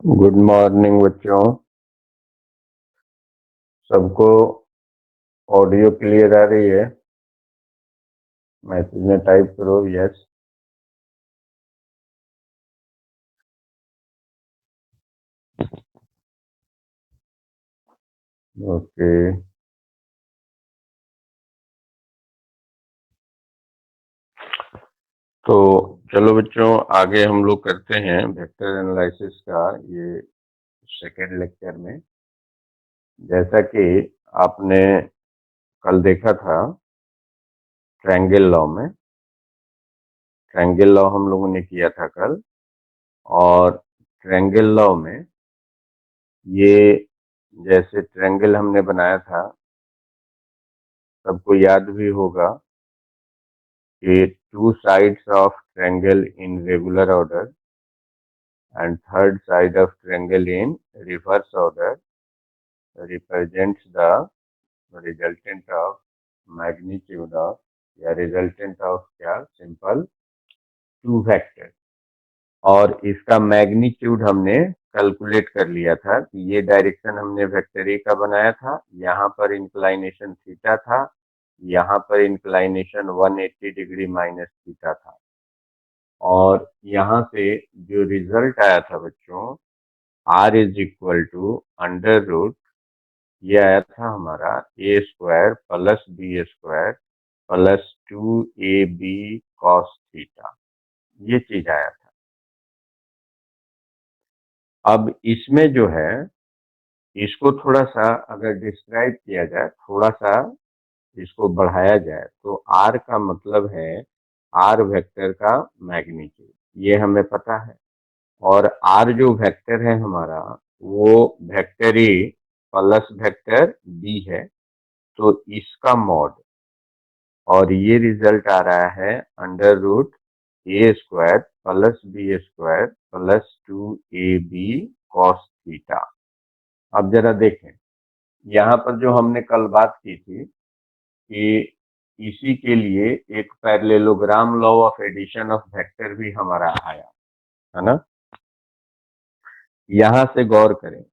Good morning बच्चों। सबको audio clear आ रही है? मैसेज में टाइप करो यस। ओके, तो चलो बच्चों, आगे हम लोग करते हैं वेक्टर एनालिसिस का ये सेकेंड लेक्चर में। जैसा कि आपने कल देखा था ट्रायंगल लॉ में, ट्रायंगल लॉ हम लोगों ने किया था कल। और ट्रायंगल लॉ में ये जैसे ट्रायंगल हमने बनाया था, सबको याद भी होगा कि two sides of triangle in regular order and third side of triangle in reverse order represents the resultant of magnitude of या resultant of क्या सिंपल टू वेक्टर। और इसका मैग्नीट्यूड हमने कैलकुलेट कर लिया था कि ये डायरेक्शन हमने वेक्टर ए का बनाया था, यहाँ पर इंक्लाइनेशन थीटा था, यहाँ पर इंक्लाइनेशन 180 डिग्री माइनस थीटा था। और यहाँ से जो रिजल्ट आया था बच्चों, R is equal to under root, ये आया था हमारा A square plus B square plus 2ab cos theta, ये चीज आया था। अब इसमें जो है, इसको थोड़ा सा अगर डिस्क्राइब किया जाए, थोड़ा सा इसको बढ़ाया जाए, तो आर का मतलब है आर वेक्टर का मैग्नीट्यूड, ये हमें पता है। और आर जो वेक्टर है हमारा, वो vector A plus vector B है, तो इसका मॉड, और ये रिजल्ट आ रहा है under root A square plus B square plus 2ab cos theta. अब जरा देखें, यहाँ पर जो हमने कल बात की थी कि इसी के लिए एक parallelogram law of addition of vector भी हमारा आया है ना। यहाँ से गौर करें,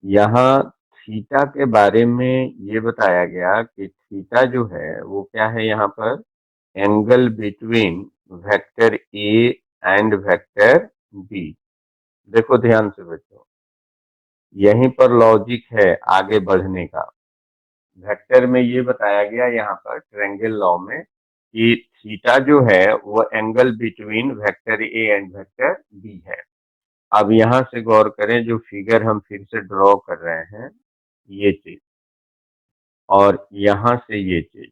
यहाँ थीटा के बारे में ये बताया गया कि थीटा जो है वो क्या है, यहाँ पर angle between vector A and vector B. देखो ध्यान से बच्चों, यहीं पर लॉजिक है आगे बढ़ने का। वेक्टर में ये बताया गया यहाँ पर ट्रायंगल लॉ में कि थीटा जो है वो angle between vector A and vector B है। अब यहाँ से गौर करें, जो फिगर हम फिर से ड्रॉ कर रहे हैं, ये चीज और यहाँ से ये चीज,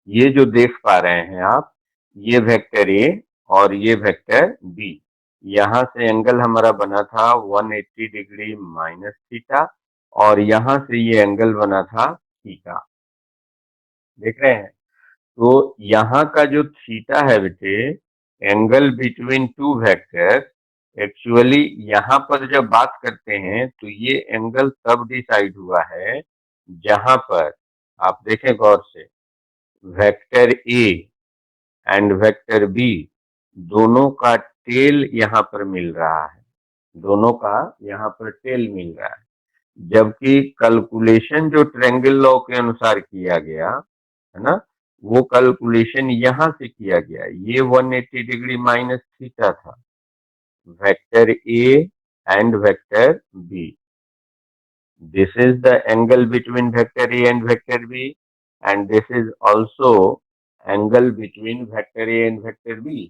ये जो देख पा रहे हैं आप, ये वेक्टर ए और ये वेक्टर बी, यहाँ से एंगल हमारा बना था 180 डिग्री माइनस थीटा, और यहाँ से ये एंगल बना था थीटा। देख रहे हैं? तो यहाँ का जो थीटा है बेटे, angle between to vector, actually यहाँ पर जब बात करते हैं तो ये एंगल तब डिसाइड हुआ है जहां पर, आप देखें गौर से, vector A and vector B दोनों का टेल यहाँ पर मिल रहा है, दोनों का यहाँ पर टेल मिल रहा है। जबकि कैलकुलेशन जो ट्रायंगल लॉ के अनुसार किया गया है ना, वो कैलकुलेशन यहाँ से किया गया, ये 180 डिग्री माइनस थीटा था, vector A and vector B. This is the angle between vector A and vector B, and this is also angle between vector A and vector B.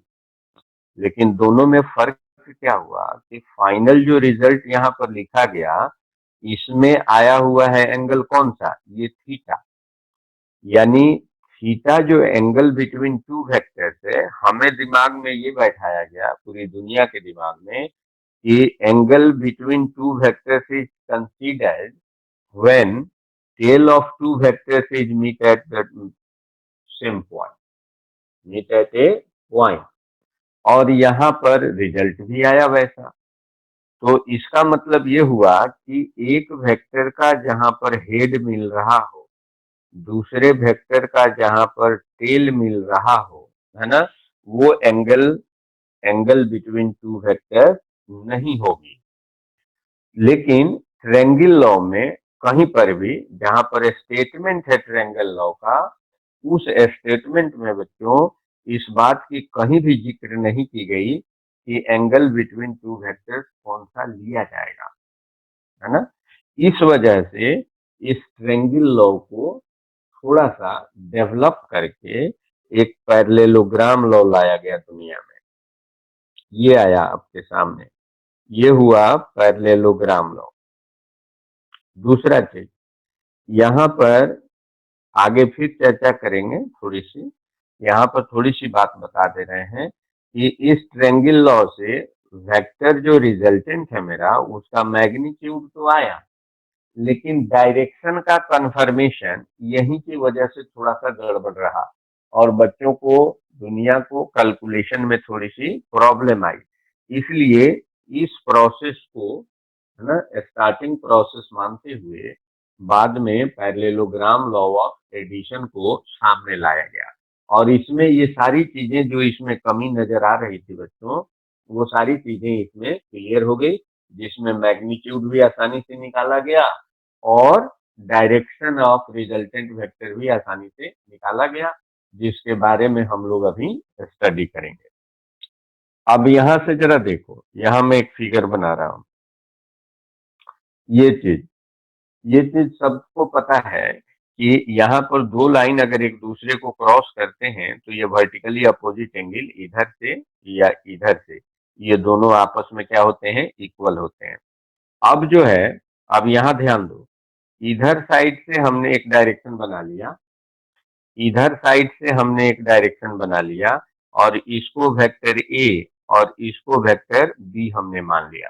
लेकिन दोनों में फर्क क्या हुआ कि फाइनल जो रिजल्ट यहाँ पर लिखा गया, इसमें आया हुआ है एंगल कौन सा, ये थीटा। यानी थीटा जो एंगल बिटवीन टू वेक्टर्स है, हमें दिमाग में ये बैठाया गया, पूरी दुनिया के दिमाग में, कि angle between two vectors is considered when tail of two vectors is meet at the same point, meet at a point, और यहाँ पर रिजल्ट भी आया वैसा। तो इसका मतलब ये हुआ कि एक वेक्टर का जहां पर हेड मिल रहा हो, दूसरे वेक्टर का जहां पर टेल मिल रहा हो, है ना, वो angle, angle between to vector नहीं होगी। लेकिन ट्रायंगल लॉ में कहीं पर भी जहां पर स्टेटमेंट है ट्रायंगल लॉ का, उस स्टेटमेंट में बच्चों इस बात की कहीं भी जिक्र नहीं की गई कि एंगल बिटवीन टू वेक्टर्स कौन सा लिया जाएगा, है ना। इस वजह से इस ट्रायंगल लॉ को थोड़ा सा डेवलप करके एक पैरेललोग्राम लॉ लाया गया दुनिया में। ये आया आपके सामने, ये हुआ पैरेललोग्राम लॉ। दूसरा चीज यहाँ पर आगे फिर चर्चा करेंगे थोड़ी सी, यहाँ पर थोड़ी सी बात बता दे रहे हैं कि इस ट्रायंगल लॉ से वेक्टर जो रिजल्टेंट है मेरा, उसका मैग्नीट्यूड तो आया, लेकिन डायरेक्शन का कंफर्मेशन यहीं की वजह से थोड़ा सा गड़बड़ रहा और बच्चों को, दुनिया को कैलकुलेशन में थोड़ी सी प्रॉब्लम आई। इसलिए इस प्रोसेस को, है ना, स्टार्टिंग प्रोसेस मानते हुए बाद में पैरेललोग्राम लॉ ऑफ एडिशन को सामने लाया गया। और इसमें ये सारी चीजें जो इसमें कमी नजर आ रही थी बच्चों, वो सारी चीजें इसमें क्लियर हो गई, जिसमें मैग्नीट्यूड भी आसानी से निकाला गया और डायरेक्शन ऑफ रिजल्टेंट वेक्टर भी आसानी से निकाला गया, जिसके बारे में हम लोग अभी स्टडी करेंगे। अब यहां से जरा देखो, यहां मैं एक फिगर बना रहा हूं। ये चीज ये चीज सबको पता है कि यहाँ पर दो लाइन अगर एक दूसरे को क्रॉस करते हैं तो ये वर्टिकली अपोजिट एंगल इधर से या इधर से, ये दोनों आपस में क्या होते हैं, इक्वल होते हैं। अब जो है, अब यहाँ ध्यान दो, इधर साइड से हमने एक डायरेक्शन बना लिया, इधर साइड से हमने एक डायरेक्शन बना लिया, और इसको वेक्टर ए और इसको वेक्टर बी हमने मान लिया।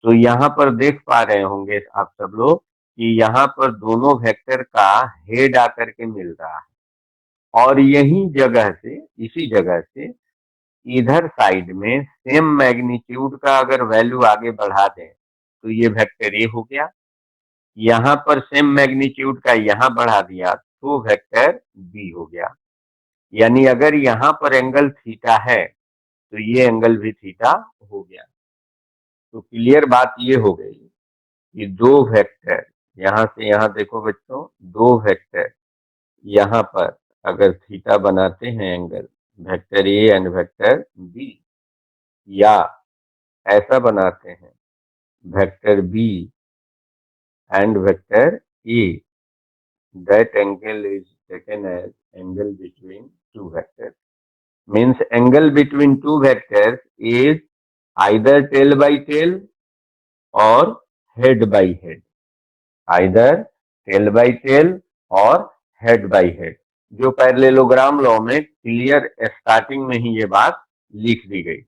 तो यहाँ पर देख पा रहे होंगे आप सब लोग कि यहाँ पर दोनों वेक्टर का हेड आकर के मिल रहा है, और यही जगह से, इसी जगह से इधर साइड में सेम मैग्नीट्यूड का अगर वैल्यू आगे बढ़ा दें तो ये वेक्टर ए हो गया। यहाँ पर सेम मैग्नीट्यूड का यहाँ बढ़ा दिया तो वेक्टर बी हो गया। यानी अगर यहाँ पर एंगल थीटा है तो ये एंगल भी थीटा हो गया। तो क्लियर बात ये हो गई कि दो वेक्टर, यहां से यहां देखो बच्चों, दो वेक्टर यहाँ पर अगर थीटा बनाते हैं angle, vector A and vector B, या ऐसा बनाते हैं vector B and vector A, that angle is taken as angle between two vectors. Means angle between two vectors is either tail by tail or head by head. Either tail by tail और head by head, जो parallelogram law में clear starting में ही ये बात लिख दी गई।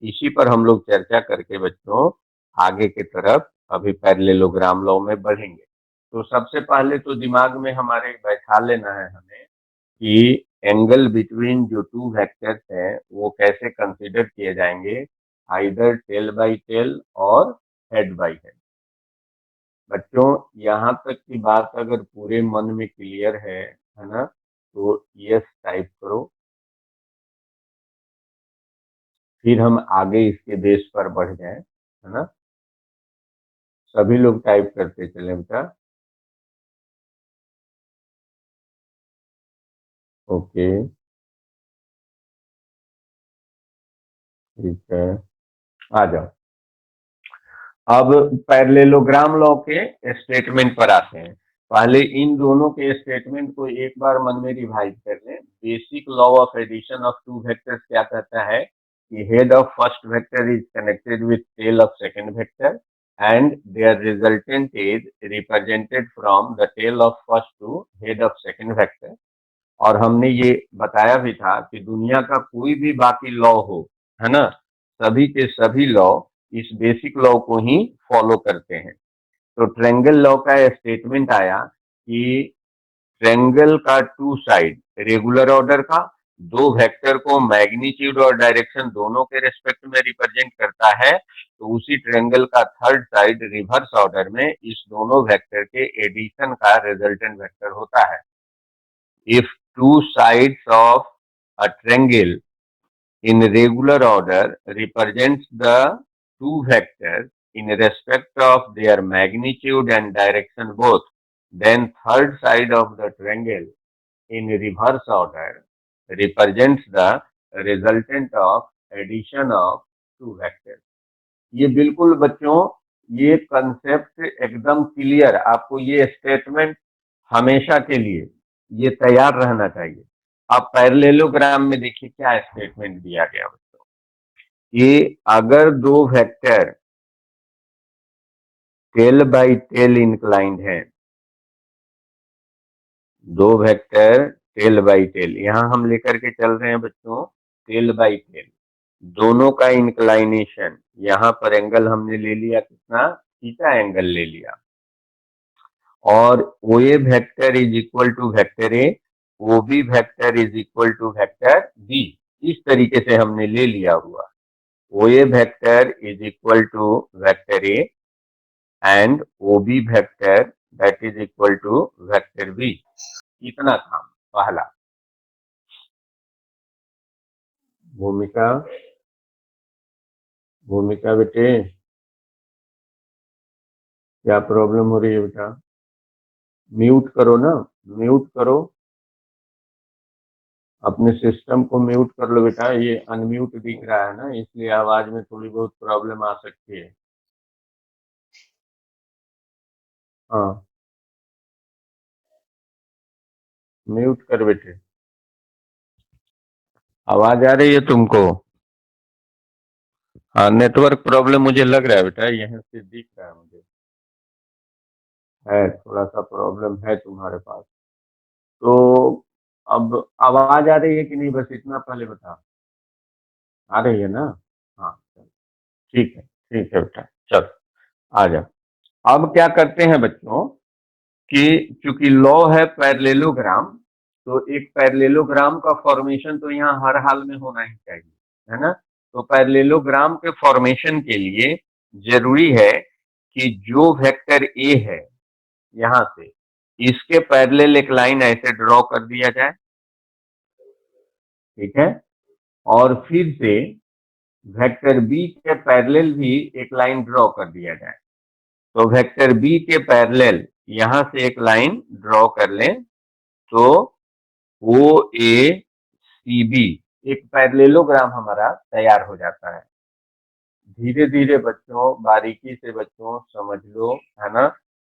इसी पर हम लोग चर्चा करके बच्चों आगे की तरफ अभी पैरेललोग्राम लॉ में बढ़ेंगे। तो सबसे पहले तो दिमाग में हमारे बैठा लेना है हमें कि एंगल बिटवीन जो टू वेक्टर्स हैं वो कैसे कंसीडर किए जाएंगे, आइदर टेल बाय टेल और हेड बाय हेड। बच्चों यहाँ तक की बात अगर पूरे मन में क्लियर है ना, तो यस टाइप करो, फिर हम आगे इसके बेस पर बढ़ जाएं, है ना। सभी लोग टाइप करते चले बेटा। ओके, ठीक है, आ जाओ। अब पैरेललोग्राम लॉ के स्टेटमेंट पर आते हैं। पहले इन दोनों के स्टेटमेंट को एक बार मन में रिवाइज कर लें। Basic law of addition of two vectors क्या कहता है कि head of first vector is connected with tail of second vector and their resultant is represented from the tail of first to head of second vector. और हमने ये बताया भी था कि दुनिया का कोई भी बाकी लॉ हो, है ना, सभी के सभी लॉ इस बेसिक लॉ को ही फॉलो करते हैं। तो ट्रायंगल लॉ का स्टेटमेंट आया कि ट्रायंगल का टू साइड रेगुलर ऑर्डर का, दो वेक्टर को मैग्नीट्यूड और डायरेक्शन दोनों के रेस्पेक्ट में रिप्रेजेंट करता है, तो उसी ट्रायंगल का थर्ड साइड रिवर्स ऑर्डर में इस दोनों वेक्टर के एडिशन का रिजल्टेंट वेक्टर होता है। If two sides of a triangle in regular order represents the two vectors in respect of their magnitude and direction both, then third side of the triangle in reverse order represents the resultant of addition of two vectors. ये बिल्कुल बच्चों, ये concept एकदम clear, आपको ये statement हमेशा के लिए ये तैयार रहना चाहिए। अब पैरेललोग्राम में देखिए क्या स्टेटमेंट दिया गया बच्चों, कि अगर दो vector tail by tail inclined है, दो वेक्टर टेल बाई टेल, यहां हम लेकर के चल रहे हैं बच्चों टेल बाई टेल, दोनों का इंक्लाइनेशन, यहां पर एंगल हमने ले लिया कितना, थीटा एंगल ले लिया, और O A vector is equal to vector A, O B vector is equal to vector B, इस तरीके से हमने ले लिया हुआ। O A vector is equal to vector A and O B vector that is equal to vector B. इतना काम पहला। भूमिका, भूमिका बेटे क्या प्रॉब्लम हो रही है बेटा? म्यूट करो ना, म्यूट करो, अपने सिस्टम को म्यूट कर लो बेटा, ये अनम्यूट दिख रहा है ना, इसलिए आवाज में थोड़ी बहुत प्रॉब्लम आ सकती है। हाँ, म्यूट कर बेटे। आवाज आ रही है तुमको? हाँ, नेटवर्क प्रॉब्लम मुझे लग रहा है बेटा, यहाँ से दिख रहा है मुझे, है थोड़ा सा प्रॉब्लम है तुम्हारे पास। तो अब आवाज आ रही है कि नहीं, बस इतना पहले बता। आ रही है ना? हाँ, ठीक है, ठीक है बेटा, चलो आ जा। अब क्या करते हैं बच्चों, कि चूंकि लॉ है पैरेललोग्राम, तो एक पैरेललोग्राम का फॉर्मेशन तो यहाँ हर हाल में होना ही चाहिए, है ना? तो पैरेललोग्राम के फॉर्मेशन के लिए जरूरी है कि जो वेक्टर ए है यहां से, इसके पैरेलल एक लाइन ऐसे ड्रॉ कर दिया जाए, ठीक है, और फिर से वेक्टर बी के पैरेलल भी एक लाइन ड्रॉ कर दिया जाए। तो वेक्टर बी के पैरेलल यहां से एक लाइन ड्रॉ कर लें, तो ओ ए सी बी एक पैरेललोग्राम हमारा तैयार हो जाता है। धीरे धीरे बच्चों, बारीकी से बच्चों समझ लो, है ना?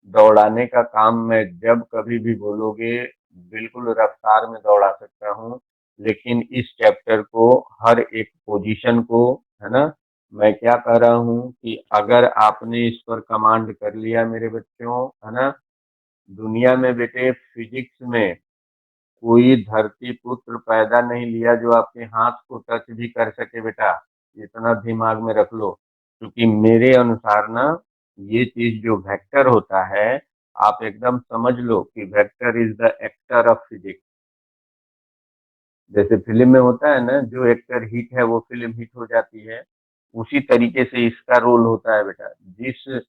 दौड़ाने का काम मैं जब कभी भी बोलोगे बिल्कुल रफ्तार में दौड़ा सकता हूँ, लेकिन इस चैप्टर को, हर एक पोजीशन को, है ना, मैं क्या कह रहा हूँ कि अगर आपने इस पर कमांड कर लिया मेरे बच्चों, है ना, दुनिया में बेटे फिजिक्स में कोई धरती पुत्र पैदा नहीं लिया जो आपके हाथ को टच भी कर सके बेटा, इतना दिमाग में रख लो। क्योंकि मेरे अनुसार ना, ये चीज जो वेक्टर होता है, आप एकदम समझ लो कि vector is the actor of physics. जैसे फिल्म में होता है ना, जो एक्टर हिट है वो फिल्म हिट हो जाती है, उसी तरीके से इसका रोल होता है बेटा। जिस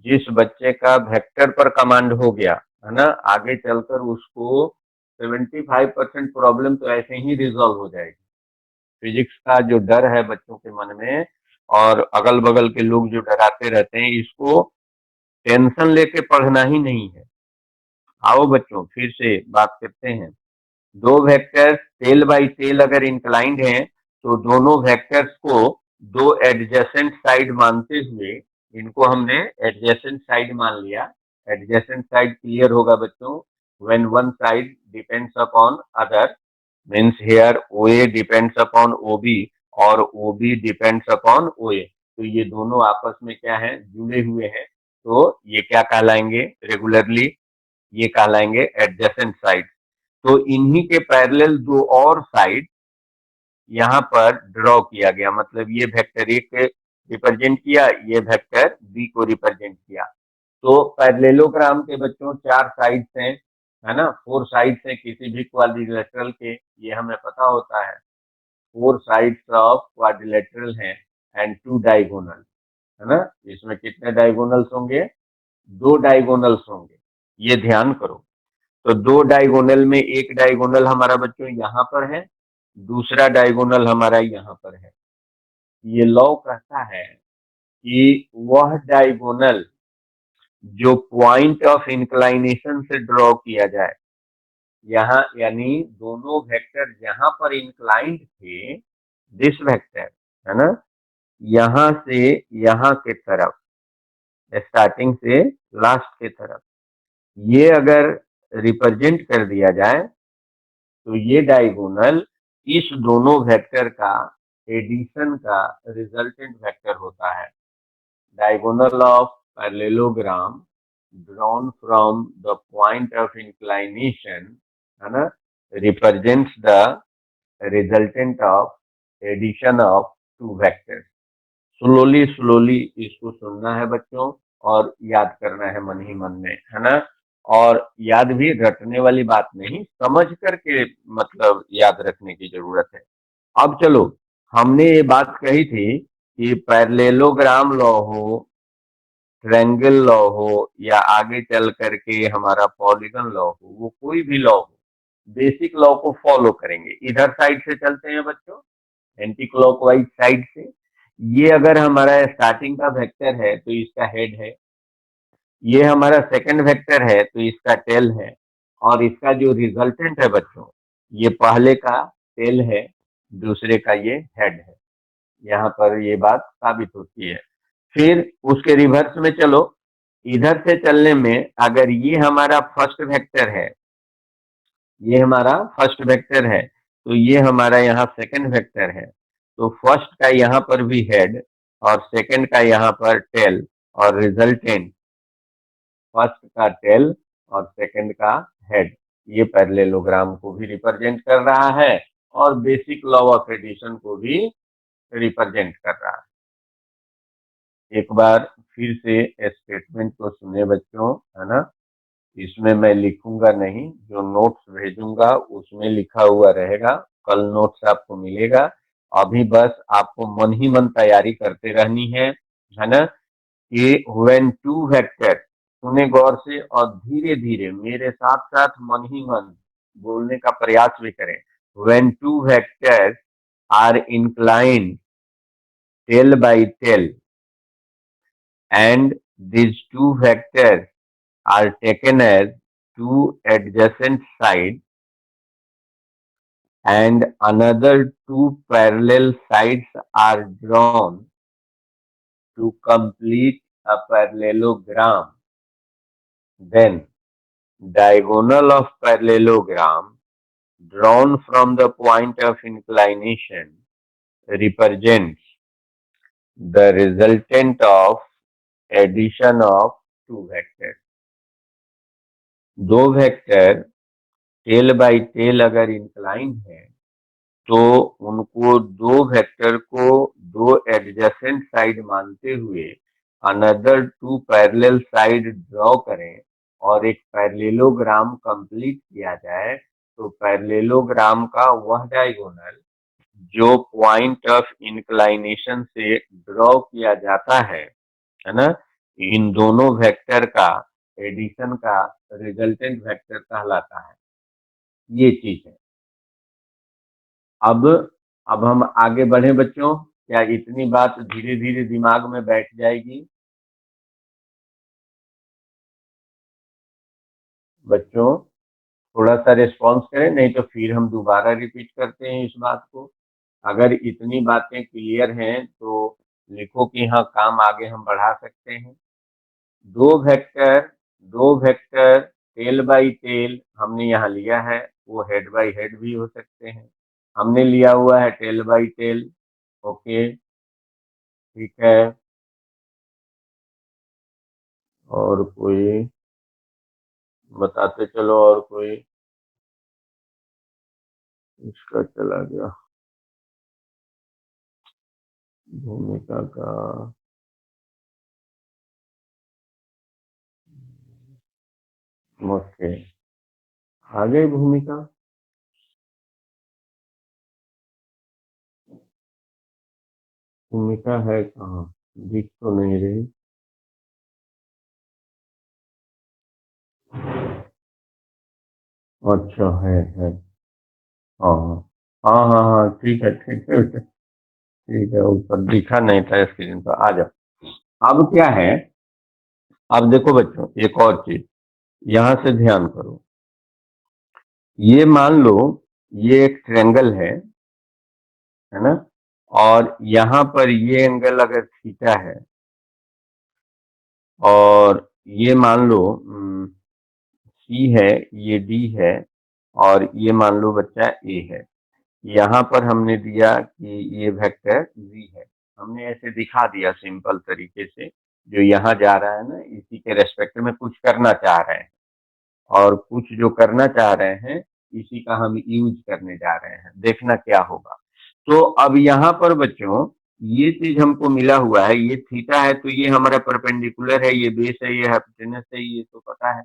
जिस बच्चे का वेक्टर पर कमांड हो गया, है ना, आगे चलकर उसको 75% प्रॉब्लम तो ऐसे ही रिजॉल्व हो जाएगी। फिजिक्स का जो डर है बच्चों के मन में, और अगल बगल के लोग जो डराते रहते हैं, इसको टेंशन लेके पढ़ना ही नहीं है। आओ बच्चों फिर से बात करते हैं। दो वेक्टर्स टेल बाई टेल अगर इंक्लाइंड हैं, तो दोनों वेक्टर्स को दो एडजेसेंट साइड मानते हुए, इनको हमने एडजेसेंट साइड मान लिया। एडजेसेंट साइड क्लियर होगा बच्चों, when one side depends upon other, means here O A depends upon O B और O B depends upon O A. तो ये दोनों आपस में क्या है, जुड़े हुए हैं। तो ये क्या कहलाएंगे रेगुलरली, ये कहलाएंगे एडजेसेंट साइड। तो इन्हीं के पैरेलल दो और साइड यहाँ पर ड्रॉ किया गया, मतलब ये वेक्टर ए के रिप्रेजेंट किया, ये वेक्टर बी को रिप्रेजेंट किया। तो पैरेललोग्राम के बच्चों चार साइड्स हैं, है ना, फोर साइड्स हैं किसी भी क्वाड्रिलेटरल के, ये हमें पता होता है। फोर साइड्स ऑफ क्वाड्रिलेटरल हैं एंड टू डायगोनल, है ना। इसमें कितने डायगोनल्स होंगे? दो डायगोनल्स होंगे, ये ध्यान करो। तो दो डायगोनल में एक डायगोनल हमारा बच्चों यहाँ पर है, दूसरा डायगोनल हमारा यहाँ पर है। ये लॉ कहता है कि वह डायगोनल जो पॉइंट ऑफ इंक्लाइनेशन से ड्रॉ किया जाए, यहाँ यानी दोनों वेक्टर जहां पर इंक्लाइंड थे, दिस वेक्टर है ना, यहां से यहां के तरफ, स्टार्टिंग से लास्ट के तरफ, ये अगर रिप्रेजेंट कर दिया जाए तो ये डायगोनल इस दोनों वेक्टर का एडिशन का रिजल्टेंट वेक्टर होता है। Diagonal of parallelogram drawn from the point of inclination है ना, represents the resultant of addition of two vectors। Slowly slowly इसको सुनना है बच्चों, और याद करना है मन ही मन में, है ना। और याद भी रटने वाली बात नहीं, समझ करके मतलब याद रखने की जरूरत है। अब चलो, हमने ये बात कही थी कि पैरेललोग्राम लॉ हो, ट्रायंगल लॉ हो, या आगे चल करके हमारा पॉलीगन लॉ हो, वो कोई भी लॉ हो, बेसिक लॉ को फॉलो करेंगे। इधर साइड से चलते हैं बच्चों, एंटी क्लॉकवाइज साइड से। ये अगर हमारा स्टार्टिंग का वेक्टर है तो इसका हेड है, ये हमारा सेकंड वेक्टर है तो इसका टेल है, और इसका जो रिजल्टेंट है बच्चों, ये पहले का टेल है, दूसरे का ये हेड है। यहाँ पर ये बात साबित होती है। फिर उसके रिवर्स में चलो, इधर से चलने में अगर ये हमारा फर्स्ट वेक्टर है, ये हमारा फर्स्ट वेक्टर है, तो ये हमारा यहाँ सेकंड वेक्टर है, तो फर्स्ट का यहाँ पर भी हेड और सेकंड का यहाँ पर टेल, और रिजल्टेंट फर्स्ट का टेल और सेकंड का हेड, ये पैरेललोग्राम को भी रिप्रेजेंट कर रहा है और बेसिक लॉ ऑफ एडिशन को भी रिप्रेजेंट कर रहा है। एक बार फिर से स्टेटमेंट को सुने बच्चों, है ना। इसमें मैं लिखूंगा नहीं, जो नोट्स भेजूंगा उसमें लिखा हुआ रहेगा, कल नोट्स आपको मिलेगा। अभी बस आपको मन ही मन तैयारी करते रहनी है ना, कि व्हेन टू वेक्टर, सुने गौर से और धीरे धीरे मेरे साथ साथ मन ही मन बोलने का प्रयास भी करें। When two vectors are inclined tail by tail and these two vectors are taken as two adjacent sides and another two parallel sides are drawn to complete a parallelogram, then diagonal of parallelogram drawn from the point of inclination represents the resultant of addition of two vectors। दो vector tail by tell अगर incline है तो उनको दो vector को दो adjacent side मानते हुए another two parallel side draw करें और एक पैरेललोग्राम कंप्लीट किया जाए, तो पैरेललोग्राम का वह डायगोनल जो पॉइंट ऑफ इंक्लाइनेशन से ड्रॉ किया जाता है ना, इन दोनों वेक्टर का एडिशन का रिजल्टेंट वेक्टर कहलाता है। ये चीज है। अब अब हम आगे बढ़े बच्चों, क्या इतनी बात धीरे धीरे दिमाग में बैठ जाएगी बच्चों? थोड़ा सा रिस्पॉन्स करें, नहीं तो फिर हम दोबारा रिपीट करते हैं इस बात को। अगर इतनी बातें क्लियर हैं तो लिखो कि हाँ, काम आगे हम बढ़ा सकते हैं। दो वेक्टर टेल बाई टेल हमने यहाँ लिया है, वो हेड बाई हेड भी हो सकते हैं। हमने लिया हुआ है टेल बाई टेल। ओके, ठीक है। और कोई बताते चलो, और कोई? इसका चला गया, भूमिका का। ओके, आ गई भूमिका। भूमिका है कहाँ? दिख तो नहीं रही। अच्छा, है। हाँ हाँ हाँ हाँ हाँ, ठीक है ठीक है ठीक है, ऊपर दिखा नहीं था स्क्रीन पर। आ जाओ। अब क्या है, अब देखो बच्चों एक और चीज, यहां से ध्यान करो। ये मान लो ये एक ट्रायंगल है ना, और यहां पर ये एंगल अगर थीटा है, और ये मान लो सी है, ये डी है, और ये मान लो बच्चा ए है। यहाँ पर हमने दिया कि ये वेक्टर v है, हमने ऐसे दिखा दिया सिंपल तरीके से। जो यहाँ जा रहा है ना, इसी के रेस्पेक्ट में कुछ करना चाह रहे हैं, और कुछ जो करना चाह रहे हैं इसी का हम यूज करने जा रहे हैं, देखना क्या होगा। तो अब यहाँ पर बच्चों ये चीज हमको मिला हुआ है, ये थीटा है तो ये हमारा परपेंडिकुलर है, ये बेस है, ये हाइपोटेनस है, ये तो पता है।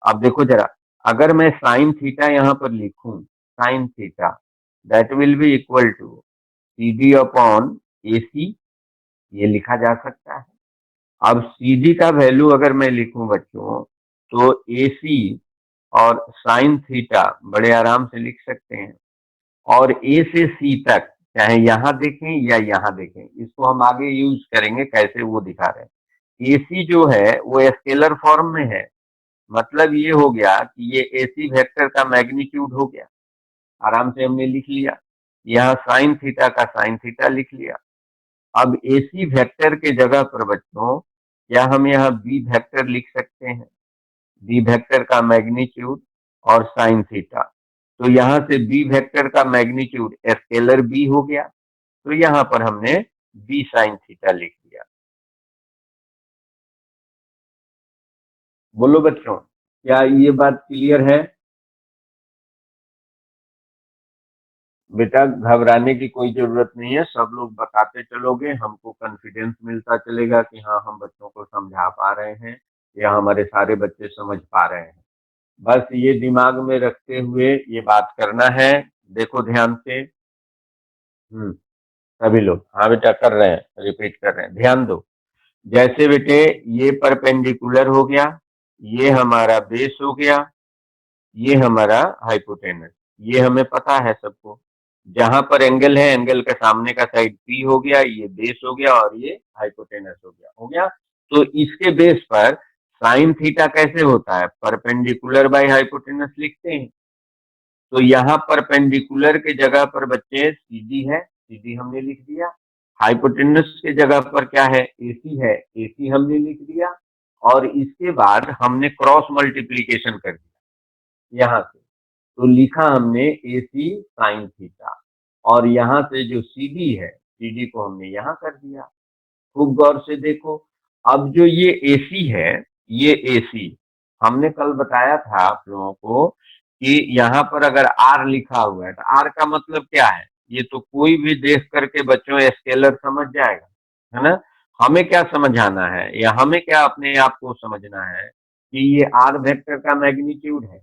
अब देखो जरा, अगर मैं साइन थीटा यहाँ पर लिखूं, sine theta that will be equal to C D upon A C, ये लिखा जा सकता है। अब सी डी का वैल्यू अगर मैं लिखूं बच्चों, तो ए सी और साइन थीटा बड़े आराम से लिख सकते हैं। और ए से सी तक, चाहे यहाँ देखें या यहाँ देखें, इसको हम आगे यूज करेंगे कैसे वो दिखा रहे हैं। ए सी जो है वो स्केलर फॉर्म में है, मतलब ये हो गया कि ये ए सी वेक्टर का मैग्नीट्यूड हो गया, आराम से हमने लिख लिया। यहाँ साइन थीटा का साइन थीटा लिख लिया। अब ए सी वेक्टर के जगह पर बच्चों क्या हम यहाँ बी वेक्टर लिख सकते हैं, बी वेक्टर का मैग्नीट्यूड और साइन थीटा। तो यहाँ से बी वेक्टर का मैग्नीट्यूड स्केलर बी हो गया, तो यहाँ पर हमने बी साइन थीटा लिख दिया। बोलो बच्चों, क्या ये बात क्लियर है? बेटा घबराने की कोई जरूरत नहीं है, सब लोग बताते चलोगे, हमको कॉन्फिडेंस मिलता चलेगा कि हाँ हम बच्चों को समझा पा रहे हैं या हमारे सारे बच्चे समझ पा रहे हैं। बस ये दिमाग में रखते हुए ये बात करना है। देखो ध्यान से। सभी लोग हाँ बेटा कर रहे हैं, रिपीट कर रहे हैं, ध्यान दो। जैसे बेटे ये परपेंडिकुलर हो गया, ये हमारा बेस हो गया, ये हमारा हाइपोटेनस, ये हमें पता है सबको। जहां पर एंगल है, एंगल का सामने का साइड पी हो गया, ये बेस हो गया और ये हाइपोटेनस हो गया। तो इसके बेस पर साइन थीटा कैसे होता है, परपेंडिकुलर बाय हाइपोटेनस लिखते हैं। तो यहाँ परपेंडिकुलर के जगह पर बच्चे सीडी है, सीडी हमने लिख दिया। हाइपोटेनस के जगह पर क्या है, एसी है, एसी हमने लिख दिया। और इसके बाद हमने क्रॉस मल्टीप्लीकेशन कर दिया यहाँ से, तो लिखा हमने ए सी साइन थीटा, और यहाँ से जो सी डी है, सी डी को हमने यहाँ कर दिया। खूब गौर से देखो। अब जो ये ए सी है, ये ए सी हमने कल बताया था आप लोगों को कि यहाँ पर अगर आर लिखा हुआ है तो आर का मतलब क्या है, ये तो कोई भी देख करके बच्चों स्केलर समझ जाएगा, है ना। हमें क्या समझाना है या हमें क्या अपने आप को समझना है कि ये आर वेक्टर का मैग्नीट्यूड है,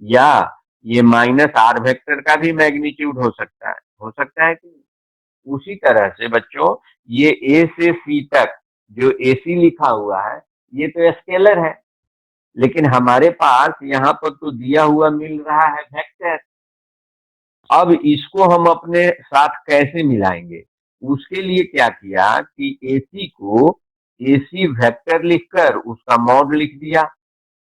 या ये माइनस आर वेक्टर का भी मैग्नीट्यूड हो सकता है कि उसी तरह से बच्चों ये ए से सी तक जो ए सी लिखा हुआ है ये तो स्केलर है, लेकिन हमारे पास यहाँ पर तो दिया हुआ मिल रहा है वेक्टर। अब इसको हम अपने साथ कैसे मिलाएंगे, उसके लिए क्या किया कि एसी को एसी वेक्टर लिखकर उसका मॉड लिख दिया,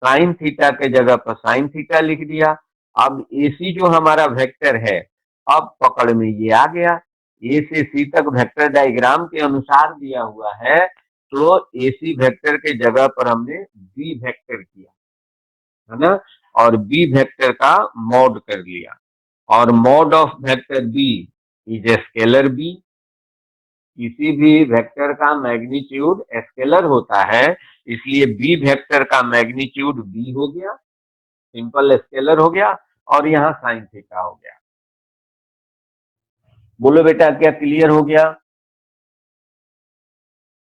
साइन थीटा के जगह पर साइन थीटा लिख दिया। अब एसी जो हमारा वेक्टर है, अब पकड़ में ये आ गया, ए से सी तक वेक्टर डायग्राम के अनुसार दिया हुआ है, तो एसी वेक्टर के जगह पर हमने बी वेक्टर किया, है ना, और बी वेक्टर का मॉड कर लिया। और mod of vector B is a scalar B, किसी भी वेक्टर का मैग्नीट्यूड स्केलर होता है, इसलिए बी वेक्टर का मैग्नीट्यूड बी हो गया, सिंपल स्केलर हो गया, और यहाँ साइन थीटा हो गया। बोलो बेटा क्या क्लियर हो गया?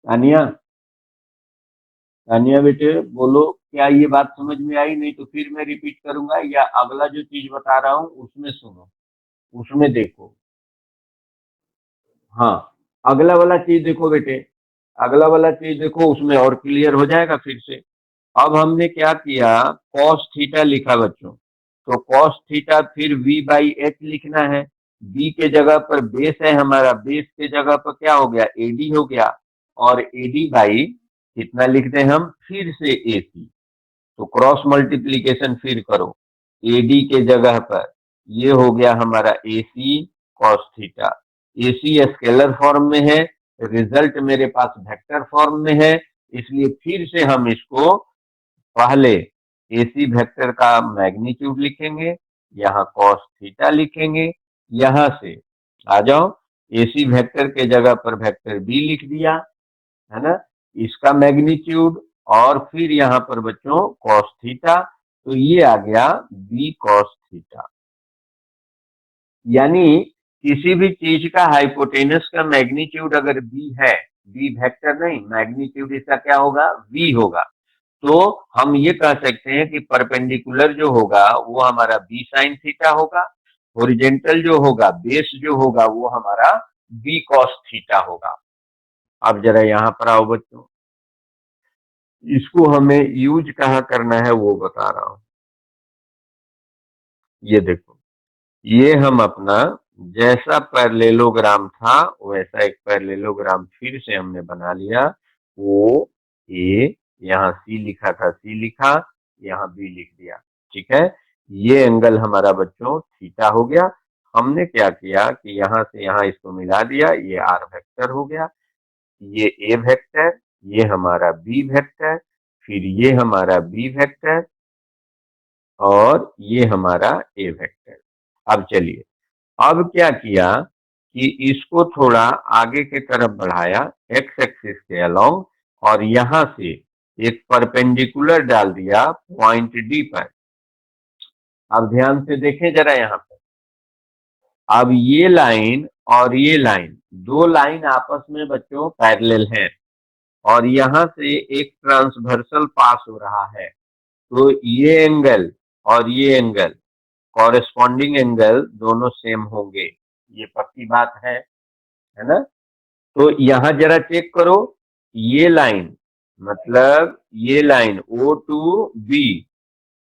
तानिया, तानिया बेटे बोलो, क्या ये बात समझ में आई? नहीं तो फिर मैं रिपीट करूंगा, या अगला जो चीज बता रहा हूँ उसमें सुनो, उसमें देखो। हाँ, अगला वाला चीज देखो बेटे, अगला वाला चीज देखो, उसमें और क्लियर हो जाएगा फिर से। अब हमने क्या किया, कॉस थीटा लिखा बच्चों, तो कॉस थीटा फिर v बाई एच लिखना है। b के जगह पर बेस है हमारा, बेस के जगह पर क्या हो गया, एडी हो गया, और एडी बाई कितना लिख दें हम, फिर से एसी। तो क्रॉस मल्टीप्लीकेशन फिर करो, एडी के जगह पर ये हो गया हमारा AC cos theta. AC scalar form में है, रिजल्ट मेरे पास वेक्टर फॉर्म में है, इसलिए फिर से हम इसको पहले एसी वेक्टर का मैग्नीट्यूड लिखेंगे, यहाँ कॉस थीटा लिखेंगे, यहां से आ जाओ, एसी वेक्टर के जगह पर वेक्टर बी लिख दिया, है ना, इसका मैग्नीट्यूड, और फिर यहाँ पर बच्चों कॉस थीटा, तो ये आ गया बी कॉस थीटा। यानी किसी भी चीज का हाइपोटेनस का मैग्नीट्यूड अगर बी है, बी वेक्टर नहीं, मैग्नीट्यूड इसका क्या होगा, वी होगा, तो हम ये कह सकते हैं कि परपेंडिकुलर जो होगा वो हमारा बी साइन थीटा होगा, हॉरिजॉन्टल जो होगा, बेस जो होगा वो हमारा बी कॉस थीटा होगा। अब जरा यहाँ पर आओ बच्चों, इसको हमें यूज कहाँ करना है वो बता रहा हूं। ये देखो, ये हम अपना जैसा पैरेललोग्राम था वैसा एक पैरेललोग्राम फिर से हमने बना लिया। ओ ए, यहाँ सी लिखा था सी लिखा, यहाँ बी लिख दिया, ठीक है। ये एंगल हमारा बच्चों थीटा हो गया। हमने क्या किया कि यहाँ से यहाँ इसको मिला दिया, ये आर वेक्टर हो गया, ये ए वेक्टर, ये हमारा बी वेक्टर, फिर ये हमारा बी वेक्टर, और ये हमारा ए वेक्टर। अब चलिए, अब क्या किया कि इसको थोड़ा आगे के तरफ बढ़ाया एक्स एक्सिस के अलोंग, और यहां से एक परपेंडिकुलर डाल दिया पॉइंट डी पर। अब ध्यान से देखें जरा यहाँ पर, अब ये लाइन और ये लाइन, दो लाइन आपस में बच्चों पैरेलल हैं, और यहां से एक ट्रांसवर्सल पास हो रहा है, तो ये एंगल और ये एंगल, कॉरेस्पॉन्डिंग एंगल दोनों सेम होंगे, ये पक्की बात है ना। तो यहां जरा चेक करो, ये लाइन मतलब ये line O to B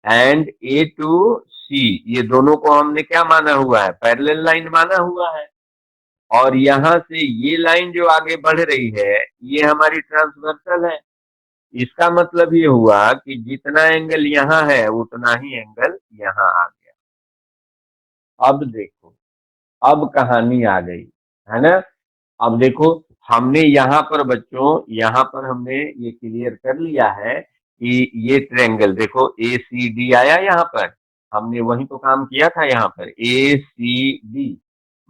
and A to C, ये दोनों को हमने क्या माना हुआ है, पैरेलल लाइन माना हुआ है, और यहां से ये लाइन जो आगे बढ़ रही है ये हमारी ट्रांसवर्सल है। इसका मतलब ये हुआ कि जितना एंगल यहाँ है उतना ही एंगल यहाँ आ गया। अब देखो, अब कहानी आ गई, है ना। अब देखो, हमने यहाँ पर बच्चों, यहाँ पर हमने ये क्लियर कर लिया है कि ये ट्रायंगल देखो ए सी डी आया, यहाँ पर हमने वही तो काम किया था, यहाँ पर ए सी डी,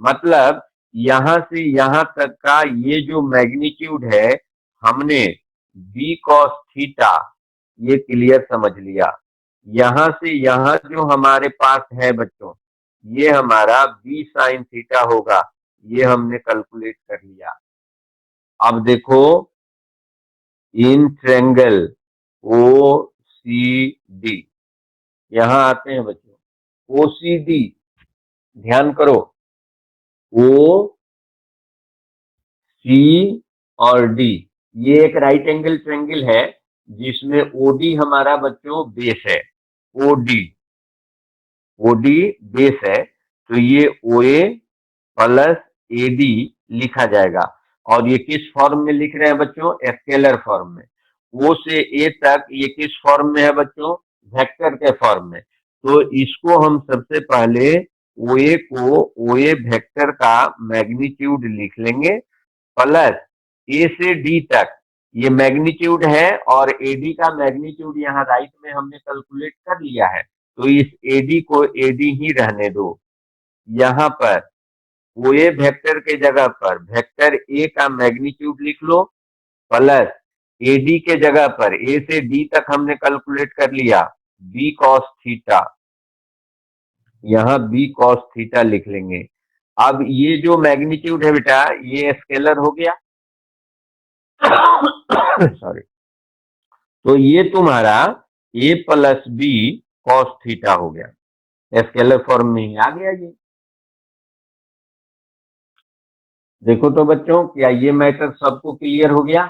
मतलब यहाँ से यहाँ तक का ये जो मैग्नीट्यूड है हमने बी कॉस थीटा, ये क्लियर समझ लिया। यहाँ से यहाँ जो हमारे पास है बच्चों, ये हमारा बी साइन थीटा होगा, ये हमने कैलकुलेट कर लिया। अब देखो, in triangle O C D, यहां आते हैं बच्चों, ओ सी डी, ध्यान करो, ओ सी और डी, ये एक राइट एंगल ट्रायंगल है जिसमें ओडी हमारा बच्चों बेस है, ओडी, ओडी बेस है, तो ये ओ ए प्लस ए डी लिखा जाएगा। और ये किस फॉर्म में लिख रहे हैं बच्चों, स्केलर फॉर्म में। ओ से ए तक ये किस फॉर्म में है बच्चों, वेक्टर के फॉर्म में। तो इसको हम सबसे पहले ओ ए को, ओ ए वेक्टर का मैग्नीट्यूड लिख लेंगे, प्लस ए से डी तक ये मैग्नीट्यूड है, और एडी का मैग्नीट्यूड यहाँ राइट में हमने कैलकुलेट कर लिया है, तो इस एडी को एडी ही रहने दो। यहाँ पर ओ ए वेक्टर के जगह पर वेक्टर ए का मैग्नीट्यूड लिख लो, प्लस एडी के जगह पर ए से डी तक हमने कैलकुलेट कर लिया बी कॉस थीटा, यहाँ बी कॉस थीटा लिख लेंगे। अब ये जो मैग्नीट्यूड है बेटा ये स्केलर हो गया सॉरी, तो ये तुम्हारा ए प्लस बी कॉस थीटा हो गया, स्केलर फॉर्म में ही आ गया ये। देखो तो बच्चों, क्या ये मैटर सबको क्लियर हो गया।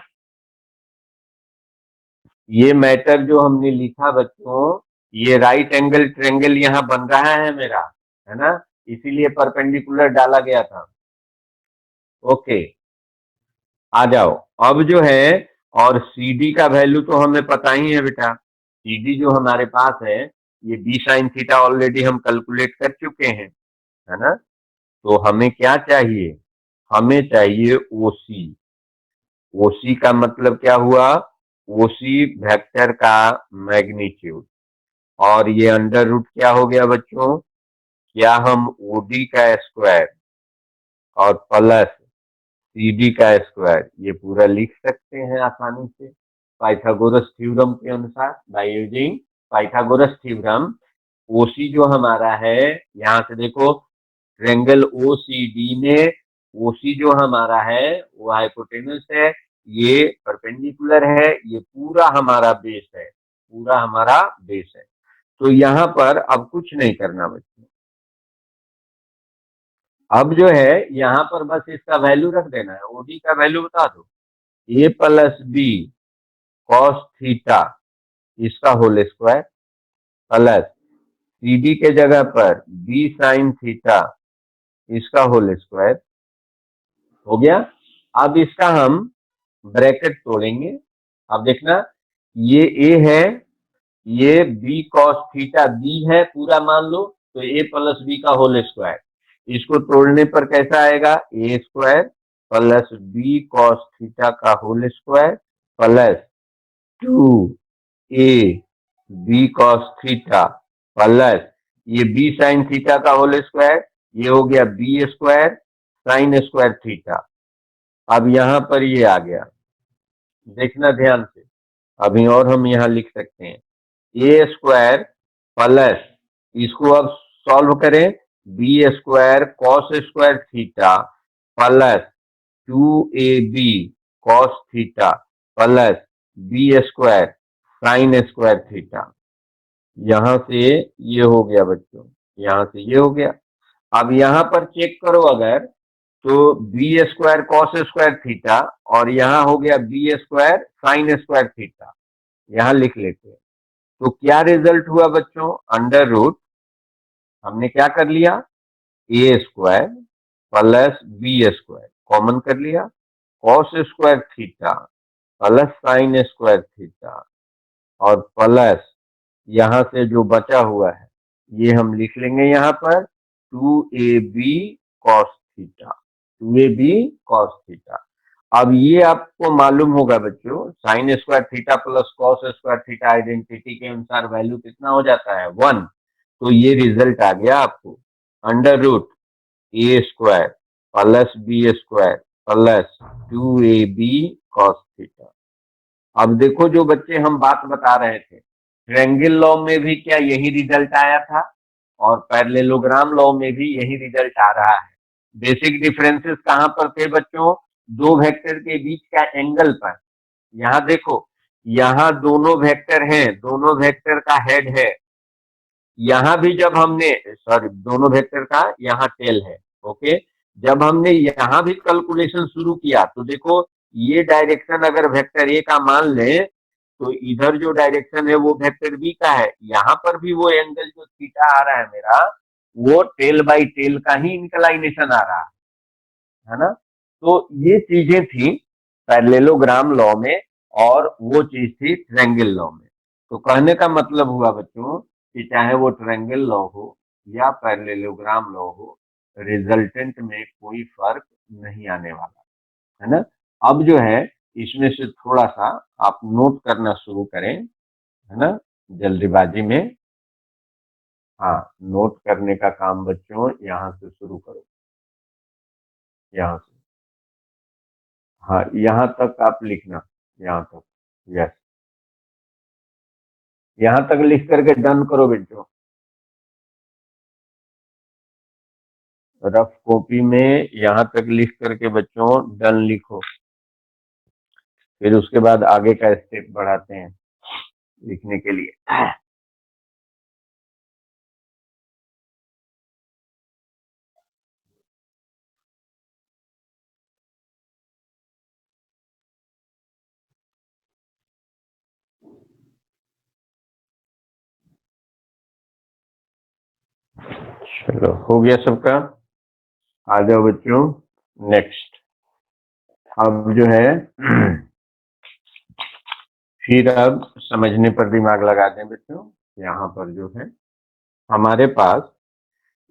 ये मैटर जो हमने लिखा बच्चों, ये राइट एंगल ट्रायंगल यहाँ बन रहा है मेरा, है ना, इसीलिए परपेंडिकुलर डाला गया था। ओके, आ जाओ। अब जो है, और सी डी का वैल्यू तो हमें पता ही है बेटा, सी डी जो हमारे पास है, ये बी साइन थीटा ऑलरेडी हम कैलकुलेट कर चुके हैं, है ना। तो हमें क्या चाहिए, हमें चाहिए ओसी। ओसी का मतलब क्या हुआ, ओसी वेक्टर का मैग्नीट्यूड। और ये अंडर रूट क्या हो गया बच्चों, क्या हम ओडी का स्क्वायर और प्लस सीडी का स्क्वायर ये पूरा लिख सकते हैं आसानी से पाइथागोरस थ्योरम के अनुसार, बाय यूजिंग पाइथागोरस थ्योरम। ओसी जो हमारा है, यहाँ से देखो, ट्रेंगल ओ सी डी में ओसी जो हमारा है वो हाइपोटेनस है, ये परपेंडिकुलर है, ये पूरा हमारा बेस है, पूरा हमारा बेस है। तो यहाँ पर अब कुछ नहीं करना बच्चों, अब जो है यहाँ पर बस इसका वैल्यू रख देना है, ओडी का वैल्यू बता दो, ए प्लस बी कॉस थीटा इसका होल स्क्वायर, प्लस सीडी के जगह पर बी साइन थीटा इसका होल स्क्वायर हो गया। अब इसका हम ब्रैकेट तोड़ेंगे। अब देखना, ये ए है, ये बी कॉस थीटा बी है पूरा मान लो, तो ए प्लस बी का होल स्क्वायर, इसको तोड़ने पर कैसा आएगा, A square plus B cos theta का whole square plus two A B cos theta plus ये बी साइन थीटा का होल स्क्वायर, ये हो गया B square sine square theta. अब यहां पर ये आ गया, देखना ध्यान से, अभी और हम यहां लिख सकते हैं ए स्क्वायर प्लस, इसको अब सॉल्व करें, B square cos square theta plus two A B cos theta plus B square sine square theta. यहां से ये हो गया बच्चों, यहां से ये हो गया। अब यहां पर चेक करो अगर, तो B square cos square theta और यहां हो गया B square sine square theta, यहां लिख लेते हैं। तो क्या रिजल्ट हुआ बच्चों, अंडर रूट, हमने क्या कर लिया, A square plus B square common कर लिया, cos square theta plus sine square theta और प्लस यहां से जो बचा हुआ है ये हम लिख लेंगे यहाँ पर, two A B cos theta, two A B cos theta. अब ये आपको मालूम होगा बच्चों, sine square theta plus cos square theta identity के अनुसार वैल्यू कितना हो जाता है, 1। तो ये रिजल्ट आ गया आपको, under root A square plus B square plus two A B cos theta. अब देखो जो बच्चे हम बात बता रहे थे, ट्रायंगल लॉ में भी क्या यही रिजल्ट आया था, और पैरेललोग्राम लॉ में भी यही रिजल्ट आ रहा है। बेसिक डिफरेंसेस कहां पर थे बच्चों, दो वेक्टर के बीच का एंगल पर। यहाँ देखो, यहाँ दोनों वेक्टर हैं, दोनों वेक्टर का हेड है, यहाँ भी जब हमने, सॉरी दोनों वेक्टर का यहाँ टेल है, ओके। जब हमने यहाँ भी कैलकुलेशन शुरू किया तो देखो, ये डायरेक्शन अगर वेक्टर ए का मान ले, तो इधर जो डायरेक्शन है वो वेक्टर बी का है, यहाँ पर भी वो एंगल जो थीटा आ रहा है मेरा, वो टेल बाई टेल का ही इंक्लाइनेशन आ रहा है ना। तो ये चीजें थी पैरेललोग्राम लॉ में, और वो चीज थी ट्रायंगल लॉ में। तो कहने का मतलब हुआ बच्चों कि चाहे वो ट्रायंगल लॉ हो या पैरेललोग्राम लॉ हो, रिजल्टेंट में कोई फर्क नहीं आने वाला, है ना। अब जो है, इसमें से थोड़ा सा आप नोट करना शुरू करें, है ना, जल्दीबाजी में। हाँ, नोट करने का काम बच्चों यहाँ से शुरू करो, यहाँ से, हाँ यहाँ तक आप लिखना, यहाँ तक, यस, यहाँ तक लिख करके डन करो बच्चों। रफ कॉपी में यहाँ तक लिख करके बच्चों डन लिखो, फिर उसके बाद आगे का स्टेप बढ़ाते हैं लिखने के लिए। चलो, हो गया सबका, आ जाओ बच्चों नेक्स्ट। अब जो है फिर अब समझने पर दिमाग लगा दें बच्चों। यहाँ पर जो है हमारे पास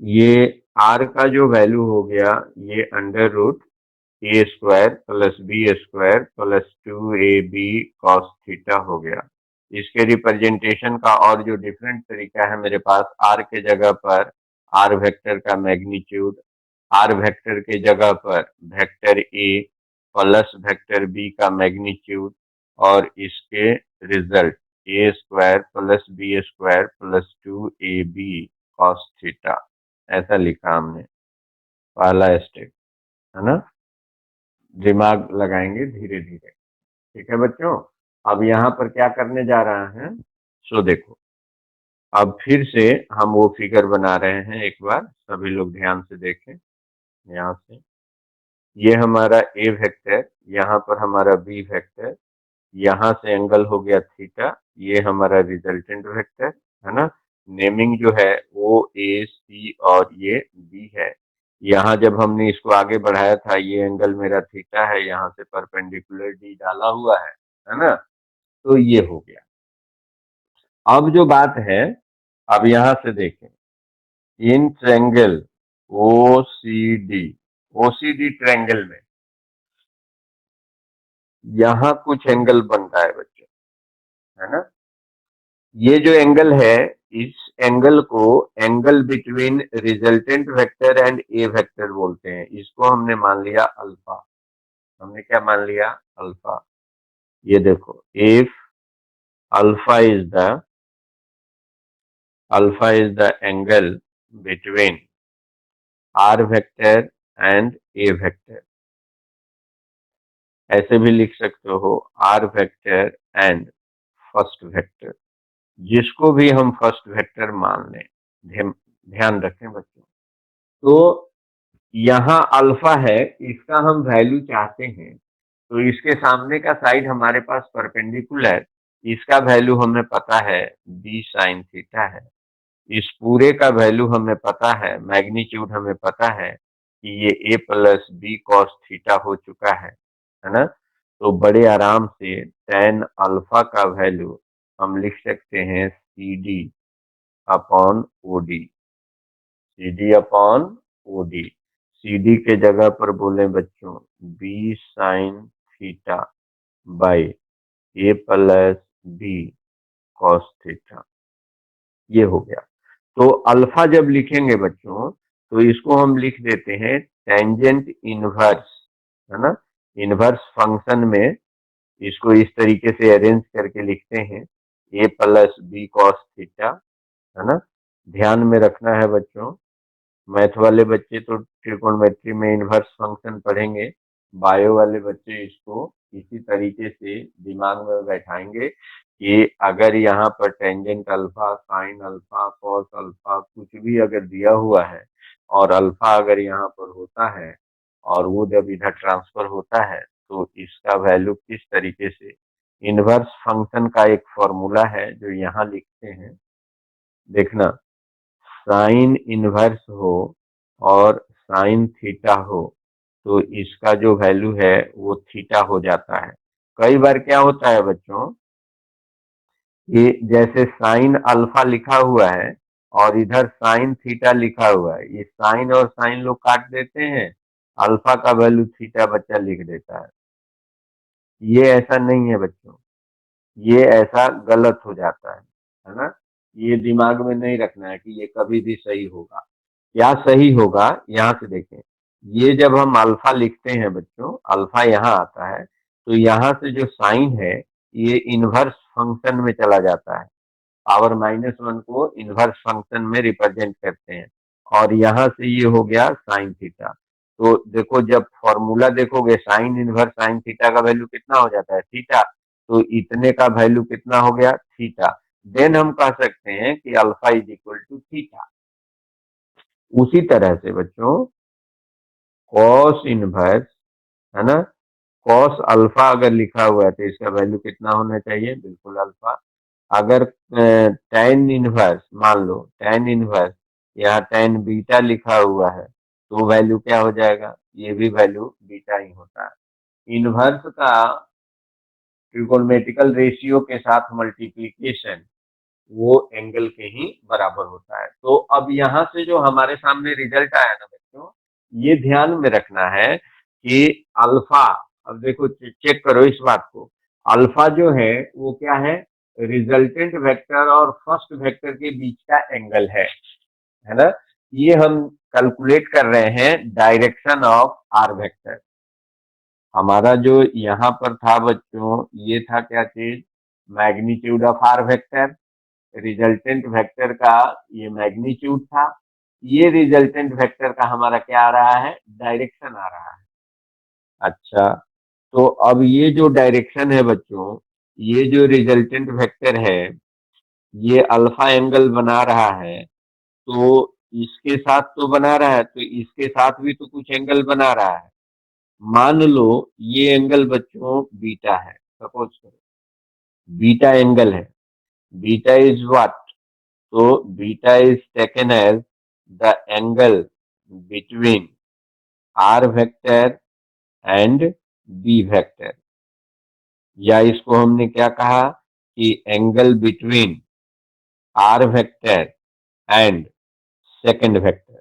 ये आर का जो वैल्यू हो गया, ये under root A square plus B square plus 2ab cos theta हो गया। इसके रिप्रेजेंटेशन का और जो डिफरेंट तरीका है मेरे पास, आर के जगह पर आर वेक्टर का मैग्नीट्यूड, आर वेक्टर के जगह पर vector A plus vector B का मैग्नीट्यूड, और इसके result A square plus B square plus 2ab cos theta, ऐसा लिखा हमने पहला स्टेप, है ना। दिमाग लगाएंगे धीरे धीरे। ठीक है बच्चों। अब यहाँ पर क्या करने जा रहा है, सो देखो, अब फिर से हम वो फिगर बना रहे हैं, एक बार सभी लोग ध्यान से देखें। यहाँ से ये हमारा ए वेक्टर, यहाँ पर हमारा बी वेक्टर, यहाँ से एंगल हो गया थीटा, ये हमारा रिजल्टेंट वेक्टर, है ना। नेमिंग जो है वो ए सी और ये बी है। यहाँ जब हमने इसको आगे बढ़ाया था, ये एंगल मेरा थीटा है, यहाँ से परपेंडिकुलर डी डाला हुआ है ना। तो ये हो गया। अब जो बात है, अब यहाँ से देखें, in triangle OCD, OCD triangle में यहाँ कुछ एंगल बन रहा है बच्चों, है ना। ये जो एंगल है, इस एंगल को angle between resultant vector and A vector बोलते हैं। इसको हमने मान लिया अल्फा। हमने क्या मान लिया, अल्फा। ये देखो, if alpha is the angle between R vector and A vector, ऐसे भी लिख सकते हो R vector and first vector, जिसको भी हम फर्स्ट वेक्टर मान लें। ध्यान रखें बच्चों। तो यहाँ अल्फा है, इसका हम वैल्यू चाहते हैं, तो इसके सामने का साइड हमारे पास परपेंडिकुलर, इसका वैल्यू हमें पता है बी साइन थीटा है। इस पूरे का वैल्यू हमें पता है, मैग्नीट्यूड हमें पता है कि ये ए प्लस बी कॉस थीटा हो चुका है ना। तो बड़े आराम से टेन अल्फा का वैल्यू हम लिख सकते हैं C D upon O D, C D upon O D. C D के जगह पर बोले बच्चों B sine theta by A plus B cos theta, ये हो गया। तो अल्फा जब लिखेंगे बच्चों, तो इसको हम लिख देते हैं टेंजेंट इनवर्स, है ना। इनवर्स फंक्शन में इसको इस तरीके से अरेंज करके लिखते हैं, ए प्लस बी कॉस थीटा, है ना। ध्यान में रखना है बच्चों, मैथ वाले बच्चे तो ट्रिगोनोमेट्री में इनवर्स फंक्शन पढ़ेंगे, बायो वाले बच्चे इसको इसी तरीके से दिमाग में बैठाएंगे कि अगर यहाँ पर tangent alpha, sine alpha, cos alpha कुछ भी अगर दिया हुआ है, और अल्फा अगर यहाँ पर होता है, और वो जब इधर ट्रांसफर होता है, तो इसका वैल्यू किस तरीके से, इनवर्स फंक्शन का एक फॉर्मूला है जो यहाँ लिखते हैं, देखना। साइन इनवर्स हो और साइन थीटा हो, तो इसका जो वैल्यू है वो थीटा हो जाता है। कई बार क्या होता है बच्चों, ये जैसे साइन अल्फा लिखा हुआ है और इधर साइन थीटा लिखा हुआ है, ये साइन और साइन लोग काट देते हैं, अल्फा का वैल्यू थीटा बच्चा लिख देता है। ये ऐसा नहीं है बच्चों, ये ऐसा गलत हो जाता है ना। ये दिमाग में नहीं रखना है कि ये कभी भी सही होगा। क्या सही होगा, यहाँ से देखें, ये जब हम अल्फा लिखते हैं बच्चों, अल्फा यहाँ आता है, तो यहाँ से जो साइन है ये इनवर्स फंक्शन में चला जाता है, पावर -1 को इनवर्स फंक्शन में रिप्रेजेंट करते हैं, और यहाँ से ये हो गया साइन थीटा। तो देखो, जब फॉर्मूला देखोगे, साइन इनवर्स साइन थीटा का वैल्यू कितना हो जाता है, थीटा। तो इतने का वैल्यू कितना हो गया, थीटा। देन हम कह सकते हैं कि alpha is equal to theta. उसी तरह से बच्चों कॉस इनवर्स, है ना, कॉस अल्फा अगर लिखा हुआ है, तो इसका वैल्यू कितना होना चाहिए, बिल्कुल अल्फा। अगर टेन इनवर्स, मान लो टेन इनवर्स, यहाँ टेन बीटा लिखा हुआ है, तो वैल्यू क्या हो जाएगा, ये भी वैल्यू बीटा ही होता है। इनवर्स का ट्रिगोनोमेट्रिकल रेशियो के साथ मल्टीप्लीकेशन वो एंगल के ही बराबर होता है। तो अब यहाँ से जो हमारे सामने रिजल्ट आया ना बच्चों, ये ध्यान में रखना है कि अल्फा, अब देखो चेक करो इस बात को, अल्फा जो है वो क्या है, रिजल्टेंट वेक्टर और फर्स्ट वेक्टर के बीच का एंगल है ना। ये हम कैलकुलेट कर रहे हैं डायरेक्शन ऑफ आर वेक्टर। हमारा जो यहाँ पर था बच्चों, ये था क्या चीज, magnitude of R vector, resultant vector का ये मैग्नीट्यूड था, ये रिजल्टेंट वेक्टर का हमारा क्या आ रहा है, डायरेक्शन आ रहा है। अच्छा, तो अब ये जो डायरेक्शन है बच्चों, ये जो रिजल्टेंट वेक्टर है, ये अल्फा एंगल बना रहा है, तो इसके साथ तो बना रहा है, तो इसके साथ भी तो कुछ एंगल बना रहा है। मान लो ये एंगल बच्चों बीटा है, सपोज करो बीटा एंगल है, बीटा इज व्हाट, तो beta is taken as the angle between R vector and B vector, या इसको हमने क्या कहा कि angle between R vector and second vector.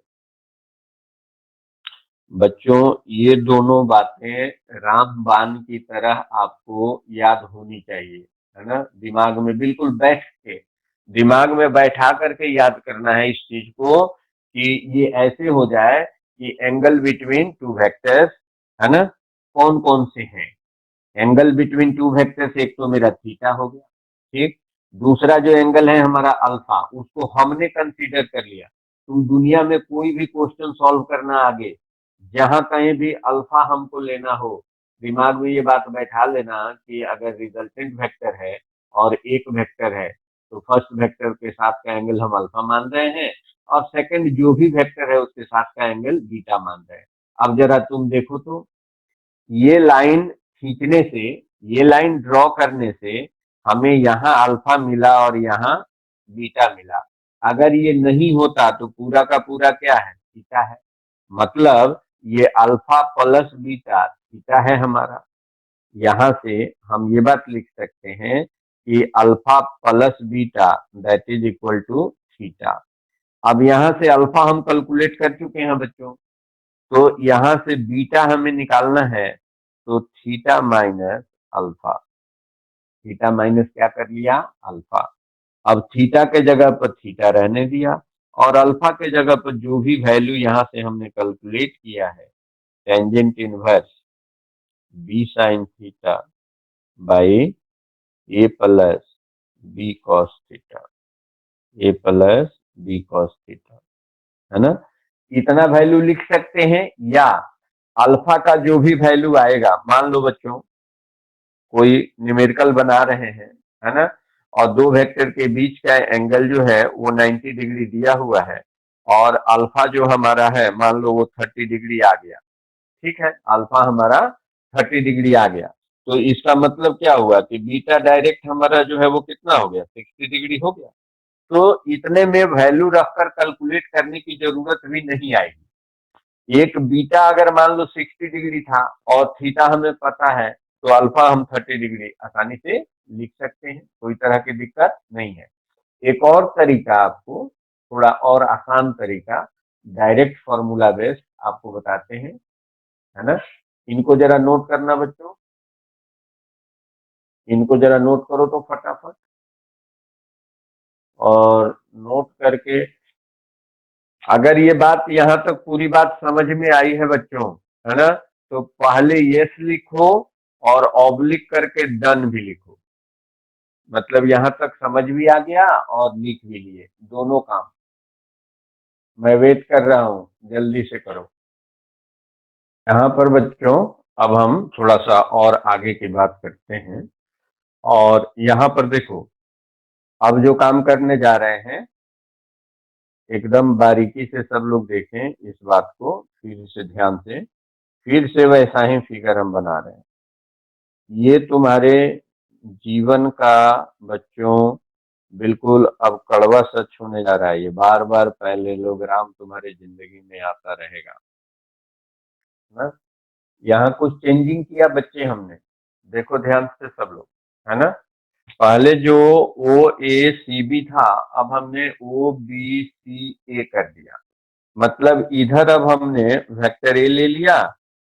बच्चों ये दोनों बातें रामबाण की तरह आपको याद होनी चाहिए, है ना, दिमाग में बिल्कुल बैठ के, दिमाग में बैठा करके याद करना है इस चीज को, कि ये ऐसे हो जाए कि एंगल बिटवीन टू वेक्टर्स, है ना, कौन कौन से हैं, एंगल बिटवीन टू वेक्टर्स, एक तो मेरा थीटा हो गया, ठीक, दूसरा जो एंगल है हमारा अल्फा, उसको हमने कंसीडर कर लिया। तुम दुनिया में कोई भी क्वेश्चन सॉल्व करना आगे, जहां कहीं भी अल्फा हमको लेना हो, दिमाग में ये बात बैठा लेना कि अगर रिजल्टेंट वेक्टर है और एक वेक्टर है, तो फर्स्ट वेक्टर के साथ का एंगल हम अल्फा मान रहे हैं, और सेकंड जो भी वेक्टर है उसके साथ का एंगल बीटा मान रहे हैं। अब जरा तुम देखो तो, ये लाइन खींचने से, ये लाइन ड्रॉ करने से हमें यहाँ अल्फा मिला और यहाँ बीटा मिला। अगर ये नहीं होता तो पूरा का पूरा क्या है, थीटा है। मतलब ये अल्फा प्लस बीटा थीटा है हमारा। यहाँ से हम ये बात लिख सकते हैं कि alpha plus beta that is equal to theta. अब यहाँ से अल्फा हम कैलकुलेट कर चुके हैं बच्चों, तो यहाँ से बीटा हमें निकालना है, तो theta minus alpha, theta minus क्या कर लिया, अल्फा। अब थीटा के जगह पर थीटा रहने दिया, और अल्फा के जगह पर जो भी वैल्यू यहाँ से हमने कैलकुलेट किया है, tangent inverse B sine theta by A plus B cos theta, A plus B cos theta, है ना। इतना वैल्यू लिख सकते हैं, या अल्फा का जो भी वैल्यू आएगा, मान लो बच्चों कोई न्यूमेरिकल बना रहे हैं, है ना, और दो वेक्टर के बीच का एंगल जो है वो 90 डिग्री दिया हुआ है, और अल्फा जो हमारा है मान लो वो 30 डिग्री आ गया, ठीक है, अल्फा हमारा 30 डिग्री आ गया, तो इसका मतलब क्या हुआ कि बीटा डायरेक्ट हमारा जो है वो कितना हो गया, 60 डिग्री हो गया। तो इतने में वैल्यू रखकर कैलकुलेट करने की जरूरत भी नहीं आएगी। एक बीटा अगर मान लो 60 डिग्री था और थीटा हमें पता है, तो अल्फा हम 30 डिग्री आसानी से लिख सकते हैं, कोई तरह की दिक्कत नहीं है। एक और तरीका आपको, थोड़ा और आसान तरीका, डायरेक्ट फॉर्मूला बेस्ड आपको बताते हैं, है ना। इनको जरा नोट करना बच्चों, इनको जरा नोट करो तो फटाफट, और नोट करके, अगर ये बात यहाँ तक पूरी बात समझ में आई है बच्चों, है ना, तो पहले यस लिखो और ऑब्लिक करके डन भी लिखो, मतलब यहाँ तक समझ भी आ गया और लिख भी लिए, दोनों काम। मैं वेट कर रहा हूँ, जल्दी से करो। यहाँ पर बच्चों अब हम थोड़ा सा और आगे की बात करते हैं, और यहाँ पर देखो, अब जो काम करने जा रहे हैं, एकदम बारीकी से सब लोग देखें इस बात को, फिर से ध्यान से, फिर से वैसा ही फिगर हम बना रहे हैं। ये तुम्हारे जीवन का बच्चों बिल्कुल अब कड़वा सच होने जा रहा है, ये बार बार पैरेललोग्राम तुम्हारे जिंदगी में आता रहेगा ना। यहाँ कुछ चेंजिंग किया बच्चे हमने, देखो ध्यान से सब लोग, है ना। पहले जो ओ ए सी बी था, अब हमने ओ बी सी ए कर दिया। मतलब इधर अब हमने वेक्टर ए ले लिया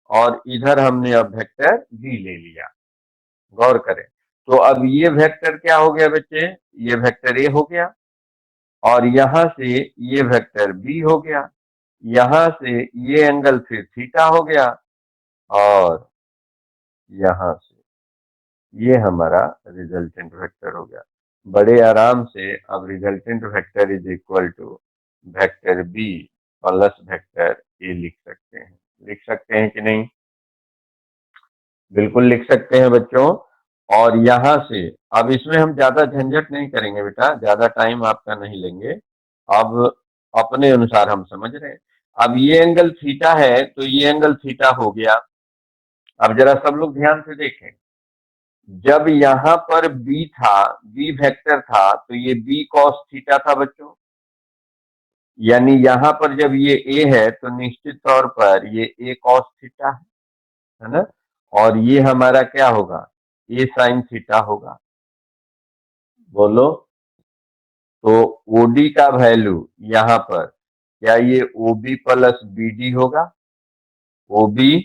और इधर हमने अब वेक्टर बी ले लिया। गौर करें, तो अब ये वेक्टर क्या हो गया बच्चे, ये वेक्टर ए हो गया, और यहां से ये वेक्टर बी हो गया, यहां से ये एंगल फिर थीटा हो गया, और यहां से ये हमारा रिजल्टेंट वेक्टर हो गया। बड़े आराम से अब resultant vector is equal to vector B plus vector A लिख सकते हैं। लिख सकते हैं कि नहीं? बिल्कुल लिख सकते हैं बच्चों। और यहां से अब इसमें हम ज्यादा झंझट नहीं करेंगे बेटा, ज्यादा टाइम आपका नहीं लेंगे। अब अपने अनुसार हम समझ रहे हैं। अब ये एंगल थीटा है तो ये एंगल थीटा हो गया। अब जरा सब लोग ध्यान से देखें, जब यहां पर बी था, बी वेक्टर था, तो ये बी कॉस थीटा था बच्चों। यानी यहां पर जब ये ए है तो निश्चित तौर पर ये ए कॉस थीटा है ना। और ये हमारा क्या होगा, ए साइन थीटा होगा। बोलो, तो ओडी का वैल्यू यहां पर क्या ये ओबी प्लस बीडी होगा? ओबी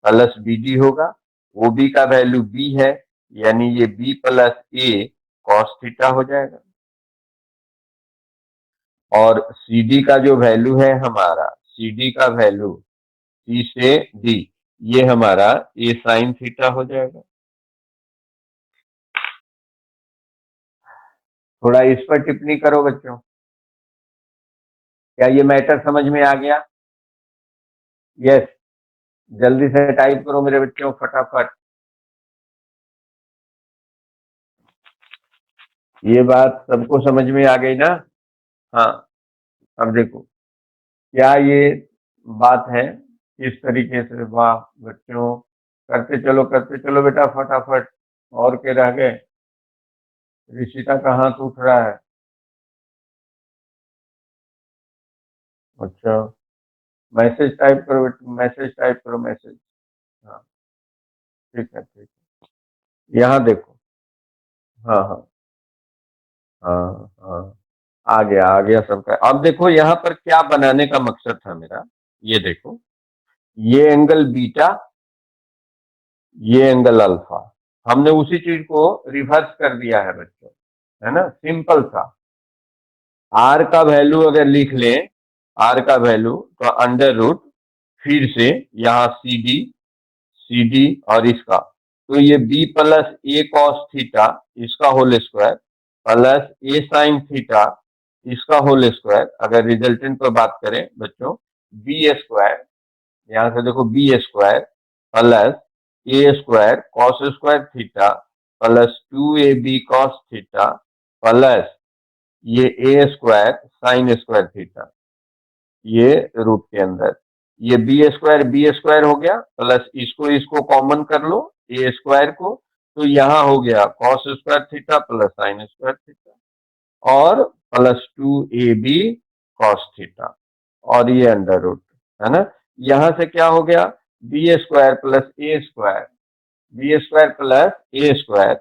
प्लस बीडी होगा। ओबी का वैल्यू बी है, यानी ये B plus A cos theta हो जाएगा। और सीडी का जो वैल्यू है हमारा, सीडी का वैल्यू सी से डी, ये हमारा ए साइन थीटा हो जाएगा। थोड़ा इस पर टिप्पणी करो बच्चों, क्या ये मैटर समझ में आ गया? यस, जल्दी से टाइप करो मेरे बच्चों फटाफट। ये बात सबको समझ में आ गई ना? हाँ। अब देखो, क्या ये बात है, किस तरीके से, वाह बच्चों, करते चलो बेटा फटाफट। और के रह गए, ऋषिता का हाथ उठ रहा है। अच्छा, मैसेज टाइप करो, मैसेज टाइप करो, मैसेज। हाँ, ठीक है ठीक है, यहाँ देखो। हाँ हाँ हाँ हाँ, आ गया सबका। अब देखो यहाँ पर क्या बनाने का मकसद था मेरा, ये देखो, ये एंगल बीटा, ये एंगल अल्फा, हमने उसी चीज को रिवर्स कर दिया है बच्चों, है ना, सिंपल सा। आर का वैल्यू अगर लिख लें, आर का वैल्यू तो अंडर रूट, फिर से यहाँ सी डी, सी डी और इसका, तो ये B plus A cos theta इसका whole square plus A sine theta इसका होल स्क्वायर। अगर रिजल्टेंट पर बात करें बच्चों, बी स्क्वायर, यहां से देखो B square plus A square cos square theta plus 2ab cos theta plus ये A square sine square theta, ये रूट के अंदर, ये बी स्क्वायर हो गया, प्लस इसको कॉमन कर लो, ए स्क्वायर को, तो यहां हो गया cos square theta plus sine square theta, और प्लस 2ab कॉस थीटा, और ये अंडर रूट, है ना। यहां से क्या हो गया, B square plus A square, B square plus A square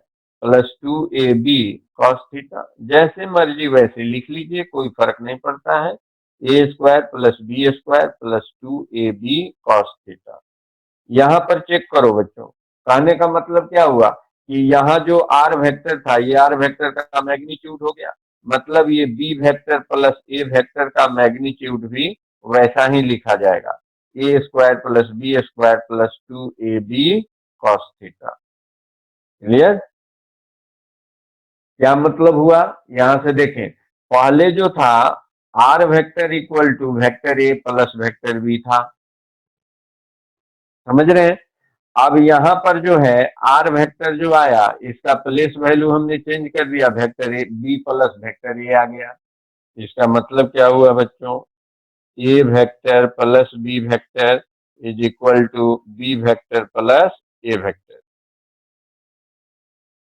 plus 2ab cos theta, जैसे मर्जी वैसे लिख लीजिए, कोई फर्क नहीं पड़ता है। A square plus B square plus 2ab cos theta. यहाँ पर चेक करो बच्चों, कहने का मतलब क्या हुआ कि यहाँ जो आर वेक्टर था, ये आर वेक्टर का मैग्नीट्यूड हो गया, मतलब ये B vector plus A vector का मैग्नीट्यूड भी वैसा ही लिखा जाएगा, A square plus B square plus 2ab cos theta. Clear? क्या मतलब हुआ, यहां से देखें, पहले जो था R vector equal to vector A plus vector B था, समझ रहे हैं। अब यहाँ पर जो है आर वेक्टर जो आया, इसका प्लेस वैल्यू हमने चेंज कर दिया, vector A B plus vector A आ गया। इसका मतलब क्या हुआ बच्चों, A vector plus B vector is equal to B vector plus A vector,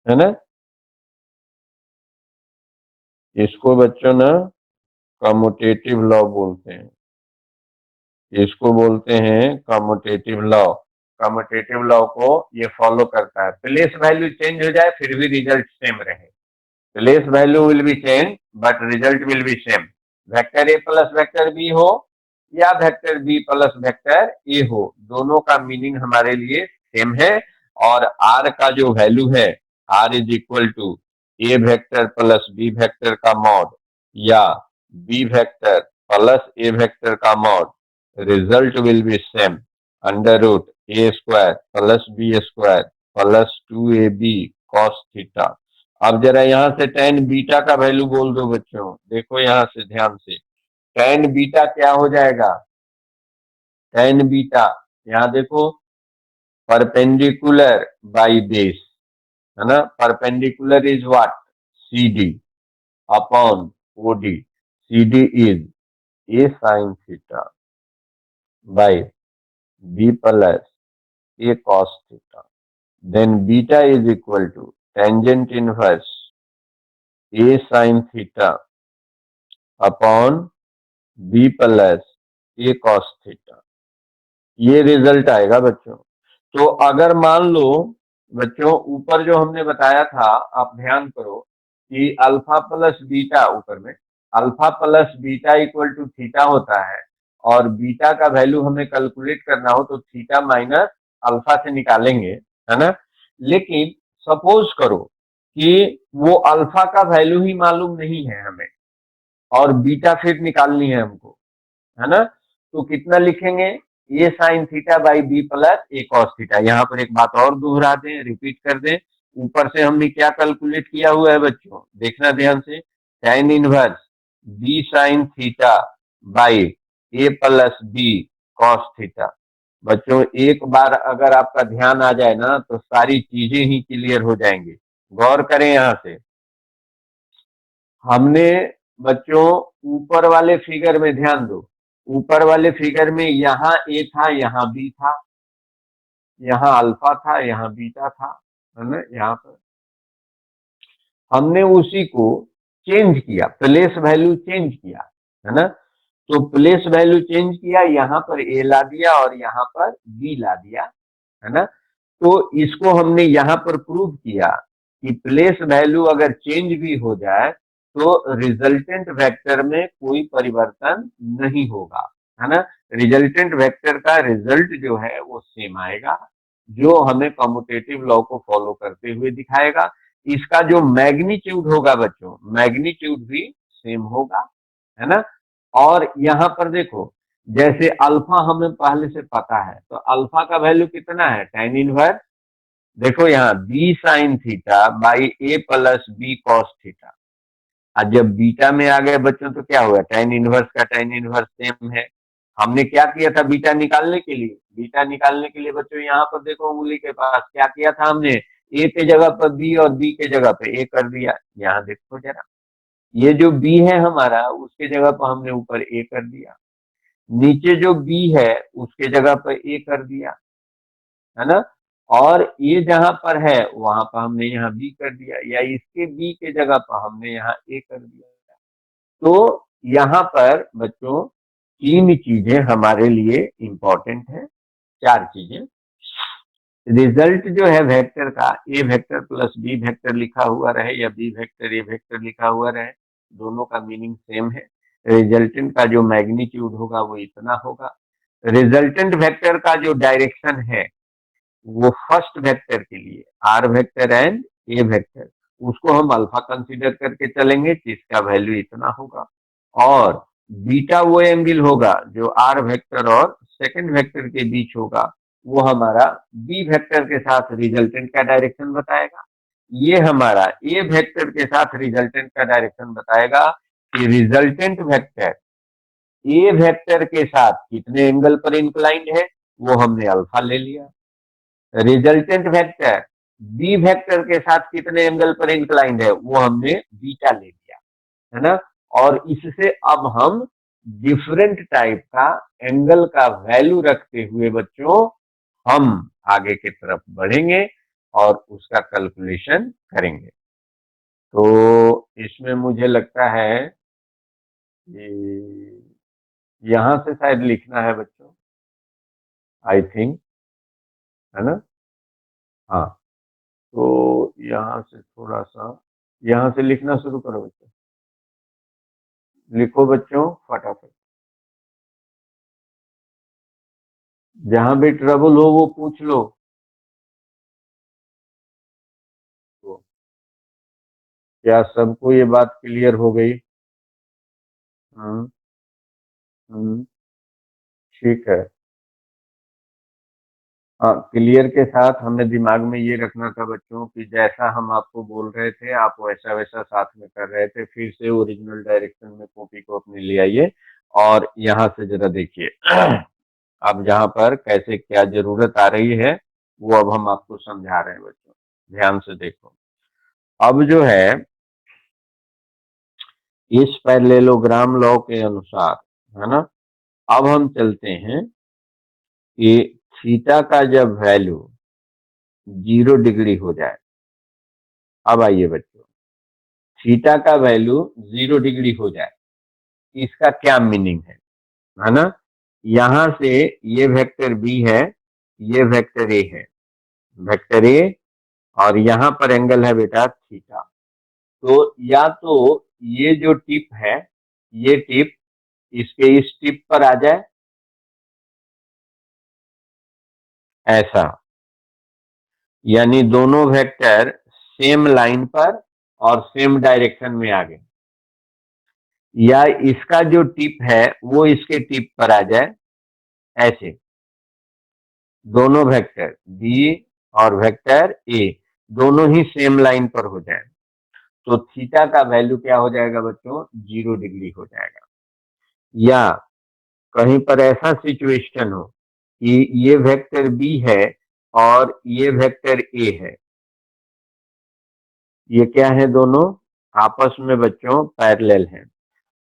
है ना। इसको बच्चों ना कम्यूटेटिव लॉ बोलते हैं, इसको बोलते हैं कम्यूटेटिव लॉ। कम्यूटेटिव लॉ को ये फॉलो करता है। प्लेस वैल्यू चेंज हो जाए फिर भी रिजल्ट सेम रहे। Place value will be change but result will be same. Vector A plus vector B हो या vector B plus vector A हो, दोनों का मीनिंग हमारे लिए सेम है। और आर का जो वैल्यू है, R is equal to A vector plus B vector का मॉड या B vector plus A vector का mod, result will be same, under root A square plus B square plus 2ab cos theta. अब जरा यहाँ से tan beta का value बोल दो बच्चों, देखो यहाँ से ध्यान से, टेन बीटा क्या हो जाएगा? टेन बीटा, यहाँ देखो, परपेंडिकुलर बाई बेस, है ना, perpendicular is what? C D upon O D. C D is A sine theta by B plus A cos theta. Then beta is equal to tangent inverse A sine theta upon B plus A cos theta. ये result आएगा बच्चों। तो अगर मान लो बच्चों, ऊपर जो हमने बताया था, आप ध्यान करो कि अल्फा प्लस बीटा, ऊपर में alpha plus beta equal to theta होता है, और बीटा का वैल्यू हमें कैलकुलेट करना हो तो थीटा माइनस अल्फा से निकालेंगे, है ना। लेकिन सपोज करो कि वो अल्फा का वैल्यू ही मालूम नहीं है हमें और बीटा फिर निकालनी है हमको, है ना। तो कितना लिखेंगे? A sine theta by B plus A cos theta. यहाँ पर एक बात और दोहरा दें, रिपीट कर दें, ऊपर से हमने क्या कैलकुलेट किया हुआ है बच्चों, देखना ध्यान से, tan inverse B sine theta by A plus B cos theta. बच्चों एक बार अगर आपका ध्यान आ जाए ना तो सारी चीजें ही क्लियर हो जाएंगी। गौर करें यहाँ से, हमने बच्चों ऊपर वाले फिगर में ध्यान दो, ऊपर वाले फिगर में यहाँ ए था, यहाँ बी था, यहाँ अल्फा था, यहाँ बीटा था, है ना। यहाँ पर हमने उसी को चेंज किया, प्लेस वैल्यू चेंज किया, है ना। तो प्लेस वैल्यू चेंज किया, यहाँ पर ए ला दिया और यहाँ पर बी ला दिया, है ना। तो इसको हमने यहाँ पर प्रूव किया कि प्लेस वैल्यू अगर चेंज भी हो जाए तो रिजल्टेंट वेक्टर में कोई परिवर्तन नहीं होगा, है ना। रिजल्टेंट वेक्टर का रिजल्ट जो है वो सेम आएगा, जो हमें कम्यूटेटिव लॉ को फॉलो करते हुए दिखाएगा। इसका जो मैग्नीट्यूड होगा बच्चों, मैग्नीट्यूड भी सेम होगा, है ना। और यहाँ पर देखो, जैसे अल्फा हमें पहले से पता है, तो अल्फा का वैल्यू कितना है? tan इनवर्स, देखो यहाँ B sine theta by A plus B cos theta. आज जब बीटा में आ गए बच्चों तो क्या हुआ? tan इनवर्स का tan इनवर्स सेम है। हमने क्या किया था बीटा निकालने के लिए? बीटा निकालने के लिए बच्चों यहाँ पर देखो, उंगली के पास क्या किया था हमने? ए के जगह पर बी और बी के जगह पे ए कर दिया। यहाँ देखो जरा, ये जो बी है हमारा, उसके जगह पर हमने ऊपर ए कर दिया, नीचे जो बी है उसके जगह पर ए कर दिया, है ना। और ये जहां पर है वहां पर हमने यहाँ बी कर दिया, या इसके बी के जगह पर हमने यहाँ ए कर दिया। तो यहाँ पर बच्चों तीन चीजें हमारे लिए इंपॉर्टेंट है, चार चीजें। रिजल्ट जो है वेक्टर का, ए वेक्टर प्लस बी वेक्टर लिखा हुआ रहे या बी वेक्टर ए वेक्टर लिखा हुआ रहे, दोनों का मीनिंग सेम है। रिजल्टेंट का जो मैग्नीट्यूड होगा वो इतना होगा। रिजल्टेंट वेक्टर का जो डायरेक्शन है वो फर्स्ट वेक्टर के लिए R vector and A vector, उसको हम अल्फा कंसीडर करके चलेंगे जिसका वैल्यू इतना होगा। और बीटा वो एंगल होगा जो आर वेक्टर और सेकंड वेक्टर के बीच होगा, वो हमारा बी वेक्टर के साथ रिजल्टेंट का डायरेक्शन बताएगा। ये हमारा ए वेक्टर के साथ रिजल्टेंट का डायरेक्शन बताएगा कि रिजल्टेंट वेक्टर ए वेक्टर के साथ कितने एंगल पर इंक्लाइंड है, वो हमने अल्फा ले लिया। रिजल्टेंट वेक्टर बी वेक्टर के साथ कितने एंगल पर इंक्लाइंड है, वो हमने बीटा ले लिया, है ना। और इससे अब हम डिफरेंट टाइप का एंगल का वैल्यू रखते हुए बच्चों हम आगे की तरफ बढ़ेंगे और उसका कैलकुलेशन करेंगे। तो इसमें मुझे लगता है कि यहां से शायद लिखना है बच्चों, आई थिंक। है ना। हाँ, तो यहाँ से थोड़ा सा, यहाँ से लिखना शुरू करो बच्चों। लिखो बच्चों फटाफट। जहां भी ट्रबल हो वो पूछ लो। तो क्या सबको ये बात क्लियर हो गई? हम्म। हम्म। ठीक है। हाँ, क्लियर के साथ हमें दिमाग में ये रखना था बच्चों कि जैसा हम आपको बोल रहे थे आप वैसा वैसा साथ में कर रहे थे। फिर से ओरिजिनल डायरेक्शन में कॉपी को अपने ले आइए और यहाँ से जरा देखिए। अब जहाँ पर कैसे क्या जरूरत आ रही है वो अब हम आपको समझा रहे हैं बच्चों, ध्यान से देखो। अब जो है इस पैरेललोग्राम लॉ के अनुसार, है ना, अब हम चलते हैं कि थीटा का जब वैल्यू 0 डिग्री हो जाए। अब आइए बच्चों, थीटा का वैल्यू 0 डिग्री हो जाए, इसका क्या मीनिंग है ना। यहां से ये वेक्टर बी है, ये वेक्टर ए है, वेक्टर ए, और यहां पर एंगल है बेटा थीटा। तो या तो ये जो टिप है, ये टिप इसके इस टिप पर आ जाए, ऐसा, यानी दोनों वेक्टर सेम लाइन पर और सेम डायरेक्शन में आ गए, या इसका जो टिप है वो इसके टिप पर आ जाए, ऐसे दोनों वेक्टर बी और वेक्टर ए दोनों ही सेम लाइन पर हो जाए, तो थीटा का वैल्यू क्या हो जाएगा बच्चों? 0 डिग्री हो जाएगा। या कहीं पर ऐसा सिचुएशन हो कि ये वेक्टर बी है और ये वेक्टर ए है, ये क्या है, दोनों आपस में बच्चों पैरेलल हैं,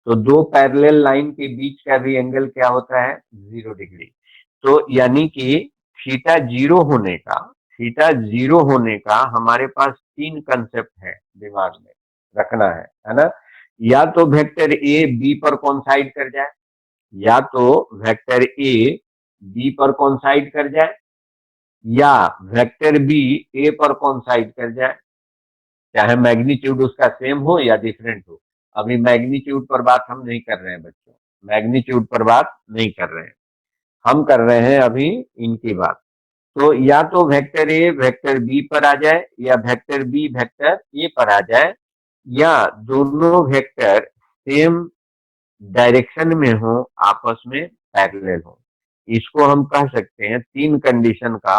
तो दो पैरेलल लाइन के बीच का भी एंगल क्या होता है? 0 डिग्री। तो यानी कि थीटा जीरो होने का, थीटा जीरो होने का हमारे पास तीन कंसेप्ट है, दिमाग में रखना है ना। या तो वेक्टर ए बी पर कोइंसाइड कर जाए, या तो वेक्टर ए बी पर कोइंसाइड कर जाए, या वेक्टर बी ए पर कोइंसाइड कर जाए, चाहे मैग्नीट्यूड उसका सेम हो या डिफरेंट हो। अभी मैग्नीट्यूड पर बात हम नहीं कर रहे हैं बच्चों, मैग्नीट्यूड पर बात नहीं कर रहे हैं, हम कर रहे हैं अभी इनकी बात। तो या तो वेक्टर ए वेक्टर बी पर आ जाए, या वेक्टर बी वेक्टर ए पर आ जाए, या दोनों वेक्टर सेम डायरेक्शन में हो, आपस में पैरेलल हो। इसको हम कह सकते हैं तीन कंडीशन का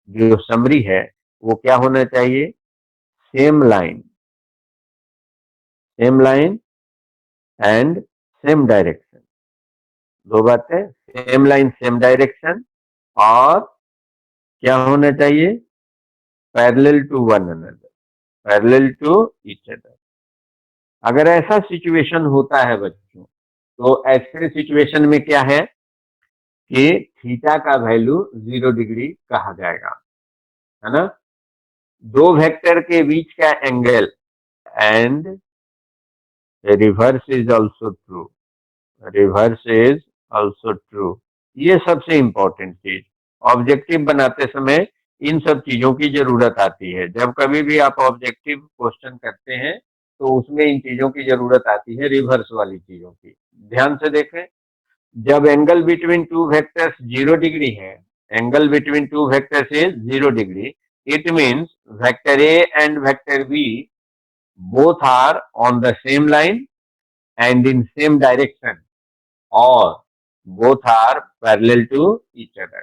जो समरी है वो क्या होना चाहिए? Same line, same line and same direction. दो बातें, सेम लाइन सेम डायरेक्शन, और क्या होना चाहिए? Parallel to one another, parallel to each other. अगर ऐसा सिचुएशन होता है बच्चों, तो ऐसे सिचुएशन में क्या है कि थीटा का वैल्यू 0 डिग्री कहा जाएगा, है ना। दो वेक्टर के बीच का angle, and reverse is also true, reverse is also true. ये सबसे इंपॉर्टेंट चीज, ऑब्जेक्टिव बनाते समय इन सब चीजों की जरूरत आती है। जब कभी भी आप ऑब्जेक्टिव क्वेश्चन करते हैं तो उसमें इन चीजों की जरूरत आती है, रिवर्स वाली चीजों की। ध्यान से देखें, जब angle between two vectors 0 degree है, angle between two vectors is 0 degree, it means vector A and vector B both are on the same line and in same direction, or both are parallel to each other.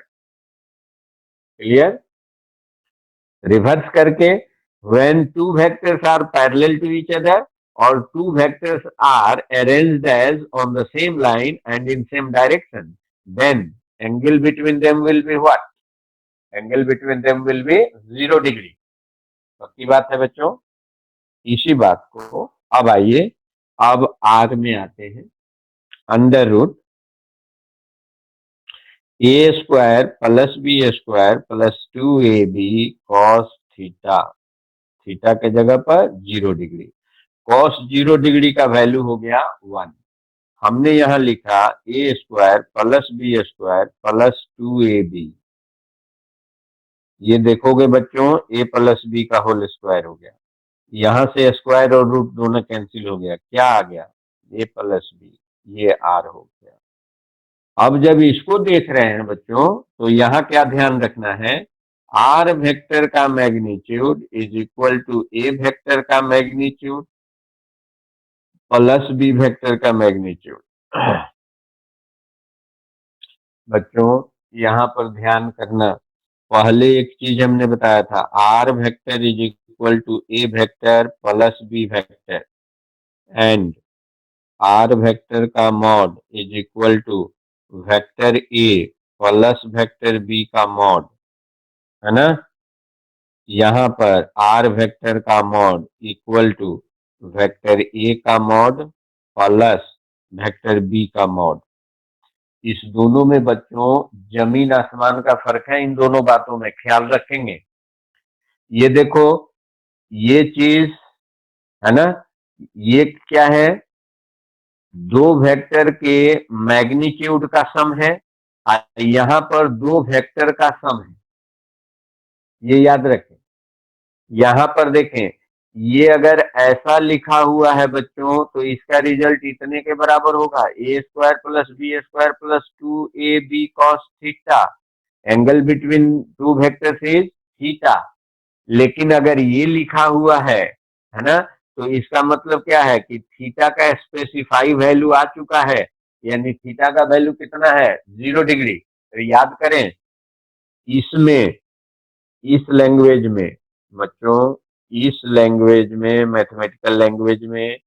Clear? Reverse करके, when two vectors are parallel to each other or two vectors are arranged as on the same line and in same direction, then angle between them will be what? Angle between them will be 0 degree. पक्की बात है बच्चों। इसी बात को अब आइए, अब आग में आते हैं। Under root A square plus B square plus 2ab cos theta, theta के जगह पर 0 डिग्री, कॉस 0 डिग्री का वैल्यू हो गया 1। हमने यहां लिखा A square plus B square plus 2ab, ये देखोगे बच्चों ए प्लस बी का होल स्क्वायर हो गया, यहां से स्क्वायर और रूट दोनों कैंसिल हो गया, क्या आ गया, ए प्लस बी, ये आर हो गया। अब जब इसको देख रहे हैं बच्चों, तो यहां क्या ध्यान रखना है, आर वेक्टर का magnitude is equal to A vector का मैग्नीट्यूड प्लस बी वेक्टर का मैग्नीट्यूड। बच्चों यहां पर ध्यान करना, पहले एक चीज हमने बताया था, R vector is equal to A vector plus B vector, and R vector का mod is equal to vector A plus vector B का मॉड, है ना। यहाँ पर आर वेक्टर का mod equal to vector A का मॉड प्लस वेक्टर बी का mod. इस दोनों में बच्चों जमीन आसमान का फर्क है, इन दोनों बातों में ख्याल रखेंगे। ये देखो, ये चीज है ना, ये क्या है, दो वेक्टर के मैग्नीट्यूड का सम है, यहां पर दो वेक्टर का सम है, ये याद रखें। यहां पर देखें, ये अगर ऐसा लिखा हुआ है बच्चों, तो इसका रिजल्ट इतने के बराबर होगा, A square plus B square plus 2ab cos theta, angle between two vectors is theta. लेकिन अगर ये लिखा हुआ है ना, तो इसका मतलब क्या है कि थीटा का स्पेसिफाई वैल्यू आ चुका है, यानी थीटा का वैल्यू कितना है, 0 डिग्री। तो याद करें, इसमें, इस लैंग्वेज में बच्चों, इस लैंग्वेज में, मैथमेटिकल लैंग्वेज में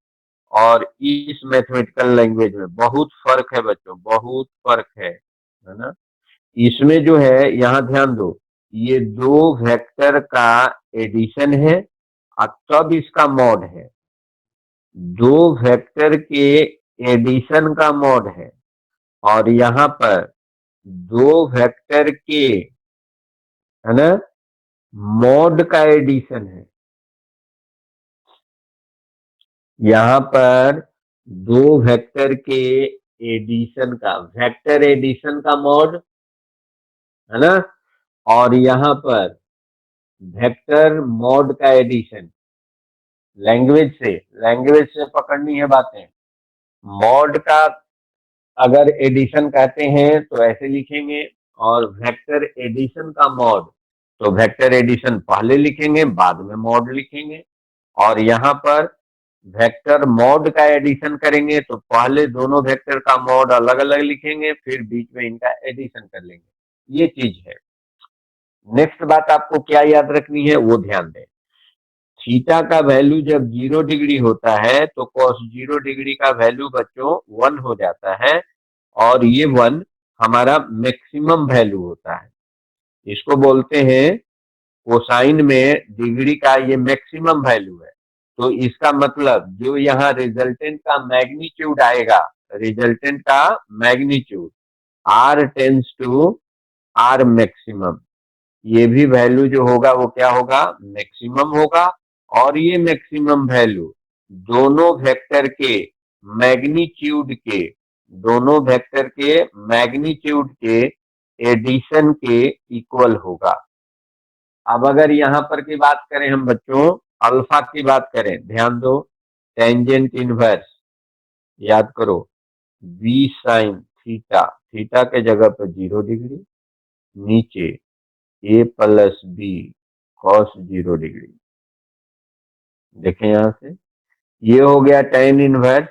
और इस मैथमेटिकल लैंग्वेज में बहुत फर्क है बच्चों, बहुत फर्क है ना। इसमें जो है, यहां ध्यान दो, ये दो वेक्टर का एडिशन है और तब इसका मॉड है, दो वेक्टर के एडिशन का मॉड है, और यहां पर दो वेक्टर के, है ना, मॉड का एडिशन है। यहां पर दो वेक्टर के एडिशन का, वेक्टर एडिशन का मॉड, है ना, और यहां पर वेक्टर मॉड का एडिशन। लैंग्वेज से पकड़नी है बातें। मॉड का अगर एडिशन कहते हैं तो ऐसे लिखेंगे, और वेक्टर एडिशन का मॉड, तो वेक्टर एडिशन पहले लिखेंगे बाद में मॉड लिखेंगे। और यहाँ पर वेक्टर मॉड का एडिशन करेंगे तो पहले दोनों वेक्टर का मॉड अलग अलग लिखेंगे, फिर बीच में इनका एडिशन कर लेंगे, ये चीज है। नेक्स्ट बात आपको क्या याद रखनी है वो ध्यान दें, थीटा का वैल्यू जब 0 डिग्री होता है तो cos 0 डिग्री का वैल्यू बच्चों 1 हो जाता है, और ये 1 हमारा मैक्सिमम वैल्यू होता है। इसको बोलते हैं कोसाइन में डिग्री का ये मैक्सिमम वैल्यू है। तो इसका मतलब जो यहाँ रिजल्टेंट का मैग्नीट्यूड आएगा, रिजल्टेंट का magnitude R tends to R maximum, ये भी वैल्यू जो होगा वो क्या होगा, मैक्सिमम होगा। और ये मैक्सिमम वैल्यू दोनों वेक्टर के मैग्नीट्यूड के, दोनों वेक्टर के मैग्नीट्यूड के एडिशन के इक्वल होगा। अब अगर यहां पर की बात करें हम बच्चों, अल्फा की बात करें, ध्यान दो, टेंजेंट इनवर्स, याद करो, बी साइन थीटा, थीटा के जगह पर 0 डिग्री, नीचे ए प्लस बी कॉस 0 डिग्री। देखें यहां से, ये हो गया टेन इनवर्स,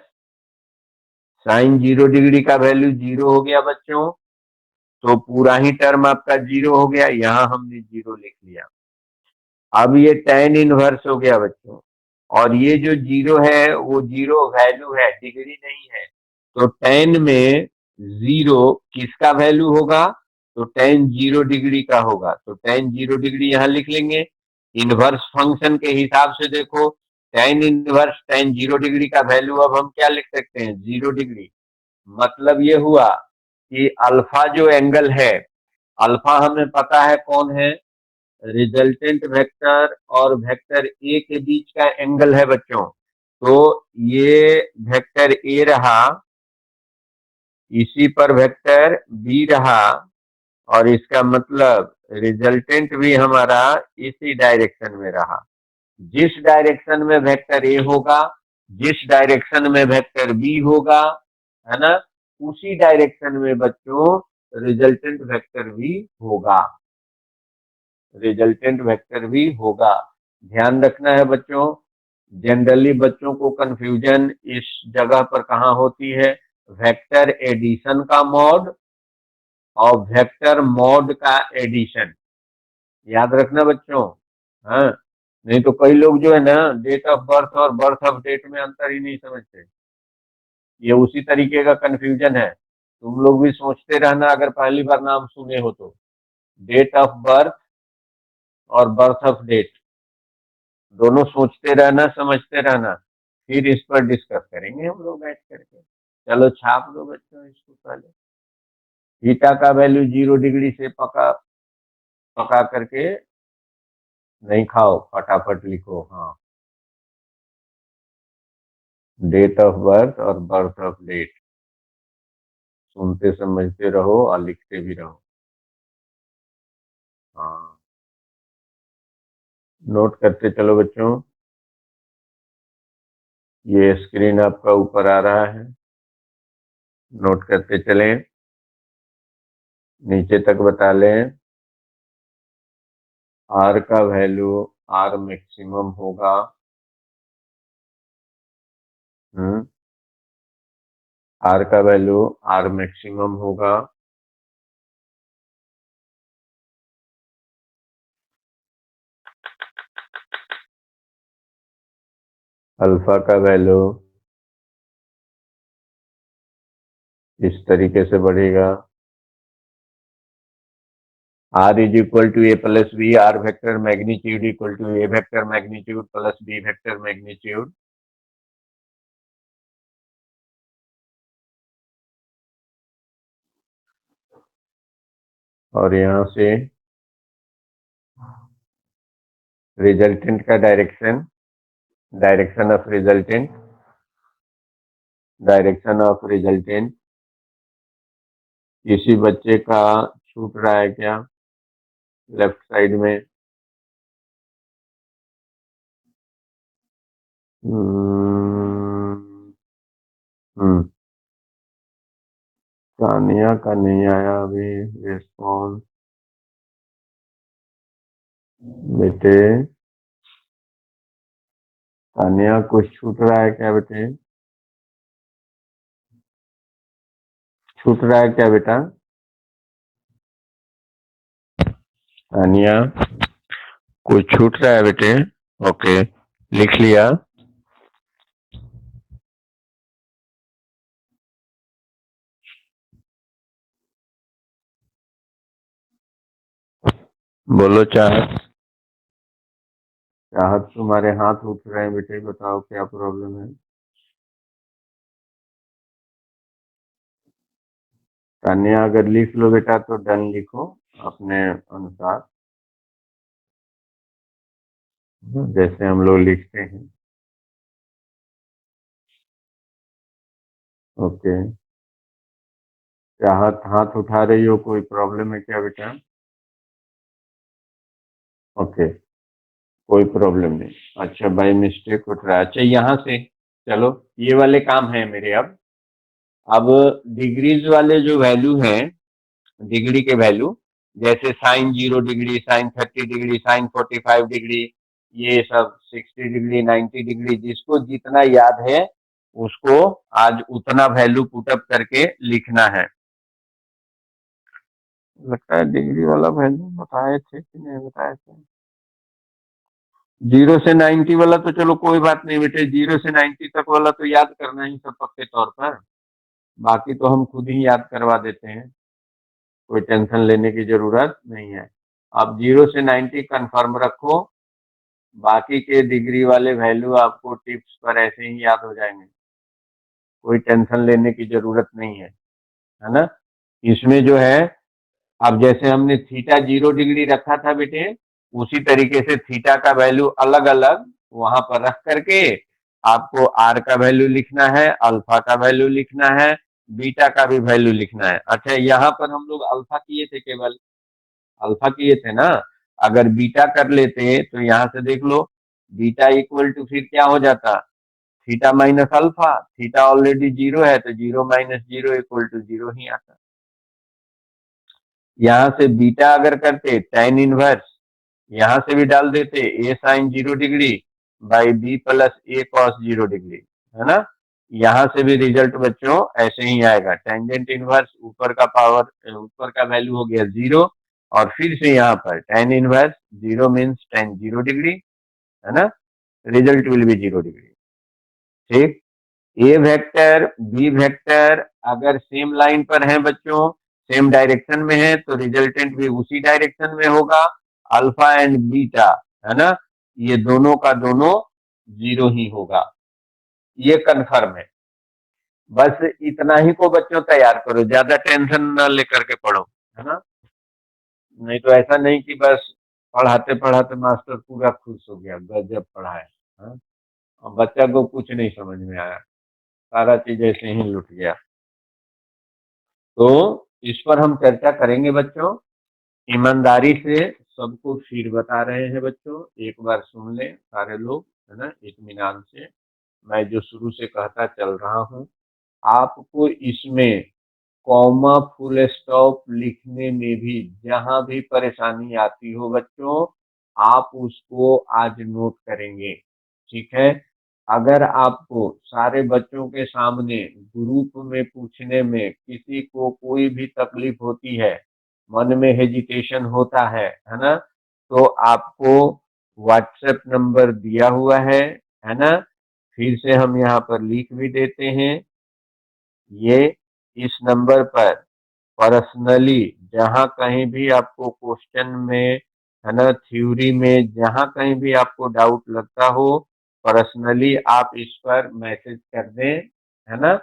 साइन 0 डिग्री का वैल्यू 0 हो गया बच्चों, तो पूरा ही टर्म आपका 0 हो गया, यहां हमने 0 लिख लिया। अब ये टेन इनवर्स हो गया बच्चों, और ये जो 0 है वो 0 वैल्यू है, डिग्री नहीं है। तो टेन में 0 किसका वैल्यू होगा, तो टेन 0 डिग्री का होगा, तो टेन 0 डिग्री यहां लिख लेंगे। इनवर्स फंक्शन के हिसाब से देखो, टेन इनवर्स टेन 0 डिग्री का वैल्यू अब हम क्या लिख सकते हैं, 0 डिग्री। मतलब ये हुआ कि अल्फा जो एंगल है, अल्फा हमें पता है कौन है, रिजल्टेंट वेक्टर और वेक्टर ए के बीच का एंगल है बच्चों। तो ये वेक्टर ए रहा, इसी पर वेक्टर बी रहा, और इसका मतलब रिजल्टेंट भी हमारा इसी डायरेक्शन में रहा। जिस डायरेक्शन में वेक्टर ए होगा, जिस डायरेक्शन में वेक्टर बी होगा, है ना, उसी डायरेक्शन में बच्चों रिजल्टेंट वेक्टर भी होगा। रिजल्टेंट वेक्टर भी होगा। ध्यान रखना है बच्चों। जनरली बच्चों को कंफ्यूजन इस जगह पर कहाँ होती है, वेक्टर एडिशन का मॉड और वेक्टर मॉड का एडिशन। याद रखना बच्चों। हाँ, नहीं तो कई लोग जो है ना डेट ऑफ बर्थ और बर्थ ऑफ डेट में अंतर ही नहीं समझते। ये उसी तरीके का कंफ्यूजन है। तुम लोग भी सोचते रहना अगर पहली बार नाम सुने हो तो, डेट ऑफ बर्थ और बर्थ ऑफ डेट दोनों सोचते रहना, समझते रहना। फिर इस पर डिस्कस करेंगे हम लोग बैठ करके। चलो छाप दो बच्चों इसको पहले। थीटा का वैल्यू 0 डिग्री से पका पका करके नहीं खाओ, फटाफट लिखो। हाँ, डेट ऑफ बर्थ और बर्थ ऑफ डेट सुनते समझते रहो और लिखते भी रहो। हाँ, नोट करते चलो बच्चों। ये स्क्रीन आपका ऊपर आ रहा है, नोट करते चलें, नीचे तक बता लें। आर का वैल्यू आर मैक्सिमम होगा। आर का वैल्यू आर मैक्सिमम होगा। अल्फा का वैल्यू इस तरीके से बढ़ेगा। R is equal to A plus B, R vector magnitude equal to A vector magnitude plus B vector magnitude. और यहां से रिजल्टेंट का direction, direction of resultant, direction of resultant. किसी बच्चे का छूट रहा है क्या लेफ्ट साइड में? हम्म तानिया का नहीं आया अभी रिस्पॉन्स। बेटे तानिया कुछ छूट रहा है क्या बेटे? छूट रहा है क्या बेटा? तानिया कुछ छूट रहा है बेटे? ओके, लिख लिया। बोलो चाहत। चाहत तुम्हारे हाथ उठ रहे हैं बेटे, बताओ क्या प्रॉब्लम है? तानिया अगर लिख लो बेटा तो डन लिखो अपने अनुसार, जैसे हम लोग लिखते हैं। ओके, चाहत हाथ उठा रही हो, कोई प्रॉब्लम है क्या बेटा? ओके, कोई प्रॉब्लम नहीं। अच्छा, बाय मिस्टेक उठ रहा है। अच्छा, यहाँ से चलो, ये वाले काम है मेरे। अब डिग्रीज वाले जो वैल्यू हैं, डिग्री के वैल्यू, जैसे sine 0 degree, sine 30 degree, sine 45 degree, ये सब 60 डिग्री, 90 डिग्री, जिसको जितना याद है उसको आज उतना वैल्यू पुटअप करके लिखना है। लगता है डिग्री वाला वैल्यू बताए थे कि नहीं बताए थे? 0 से 90 वाला तो चलो कोई बात नहीं बेटे, 0 से 90 तक वाला तो याद करना ही सब पक्के तौर पर। बाकी तो हम खुद ही याद करवा देते हैं, कोई टेंशन लेने की जरूरत नहीं है। आप 0 से 90 कंफर्म रखो, बाकी के डिग्री वाले वैल्यू आपको टिप्स पर ऐसे ही याद हो जाएंगे, कोई टेंशन लेने की जरूरत नहीं है ना। इसमें जो है, अब जैसे हमने थीटा 0 डिग्री रखा था बेटे, उसी तरीके से थीटा का वैल्यू अलग अलग वहां पर रख करके आपको आर का वैल्यू लिखना है, अल्फा का वैल्यू लिखना है, बीटा का भी वैल्यू लिखना है। अच्छा, यहाँ पर हम लोग अल्फा किए थे, केवल अल्फा किए थे ना। अगर बीटा कर लेते तो यहाँ से देख लो, बीटा इक्वल टू फिर क्या हो जाता, theta minus alpha. Theta already zero है, तो zero minus zero equal to zero ही आता। यहाँ से बीटा अगर करते tan इनवर्स, यहाँ से भी डाल देते a sine 0 degree by B plus A cos 0 degree, है ना। यहाँ से भी रिजल्ट बच्चों ऐसे ही आएगा, टेंजेंट इनवर्स ऊपर का पावर, ऊपर का वैल्यू हो गया 0, और फिर से यहाँ पर tan inverse 0 means tan 0 degree, है ना। Result will B 0 degree. ठीक। ए वेक्टर बी वेक्टर अगर सेम लाइन पर है बच्चों, सेम डायरेक्शन में है, तो रिजल्टेंट भी उसी डायरेक्शन में होगा। अल्फा एंड बीटा, है ना, ये दोनों का दोनों जीरो ही होगा, ये कन्फर्म है। बस इतना ही को बच्चों तैयार करो, ज्यादा टेंशन न लेकर के पढ़ो, है ना। नहीं तो ऐसा नहीं कि बस पढ़ाते पढ़ाते मास्टर पूरा खुश हो गया, गजब पढ़ाए, हाँ? और बच्चा को कुछ नहीं समझ में आया, सारा चीज ऐसे ही लुट गया। तो इस पर हम चर्चा करेंगे बच्चों, ईमानदारी से सबको फिर बता रहे हैं बच्चों, एक बार सुन लें सारे लोग, है ना, इत्मीनान से। मैं जो शुरू से कहता चल रहा हूँ, आपको इसमें कॉमा फुल स्टॉप लिखने में भी जहां भी परेशानी आती हो बच्चों, आप उसको आज नोट करेंगे, ठीक है। अगर आपको सारे बच्चों के सामने ग्रुप में पूछने में किसी को कोई भी तकलीफ होती है, मन में हेजिटेशन होता है ना, तो आपको व्हाट्सएप नंबर दिया हुआ है ना, फिर से हम यहाँ पर लिख भी देते हैं, ये इस नंबर पर पर्सनली जहां कहीं भी आपको क्वेश्चन में, है ना, थ्योरी में जहां कहीं भी आपको डाउट लगता हो, पर्सनली आप इस पर मैसेज कर दें, है ना।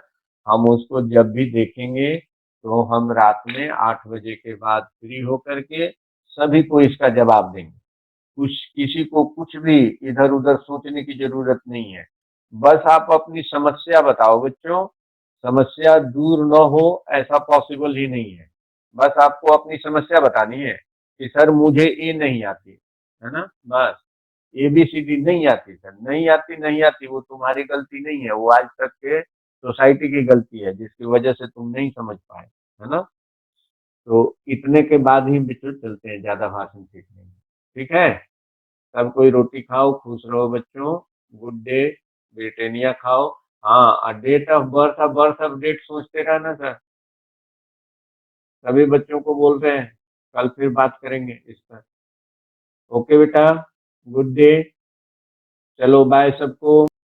हम उसको जब भी देखेंगे तो हम रात में 8 बजे के बाद फ्री होकर के सभी को इसका जवाब देंगे। कुछ किसी को कुछ भी इधर उधर सोचने की जरूरत नहीं है, बस आप अपनी समस्या बताओ बच्चों। समस्या दूर न हो ऐसा पॉसिबल ही नहीं है। बस आपको अपनी समस्या बतानी है कि सर मुझे ए नहीं आती, है ना, बस ABCD नहीं आती सर, नहीं आती नहीं आती, वो तुम्हारी गलती नहीं है, वो आज तक के सोसाइटी की गलती है जिसकी वजह से तुम नहीं समझ पाए, है ना। तो इतने के बाद ही बच्चों चलते हैं ज्यादा भाषण सीखने में, ठीक है। सब कोई रोटी खाओ, खुश रहो बच्चों। Good day. ब्रिटानिया खाओ। हाँ, date of birth of date सोचते रहना सर, सभी बच्चों को बोल रहे हैं, कल फिर बात करेंगे इस पर। ओके बेटा, गुड डे, चलो बाय सबको।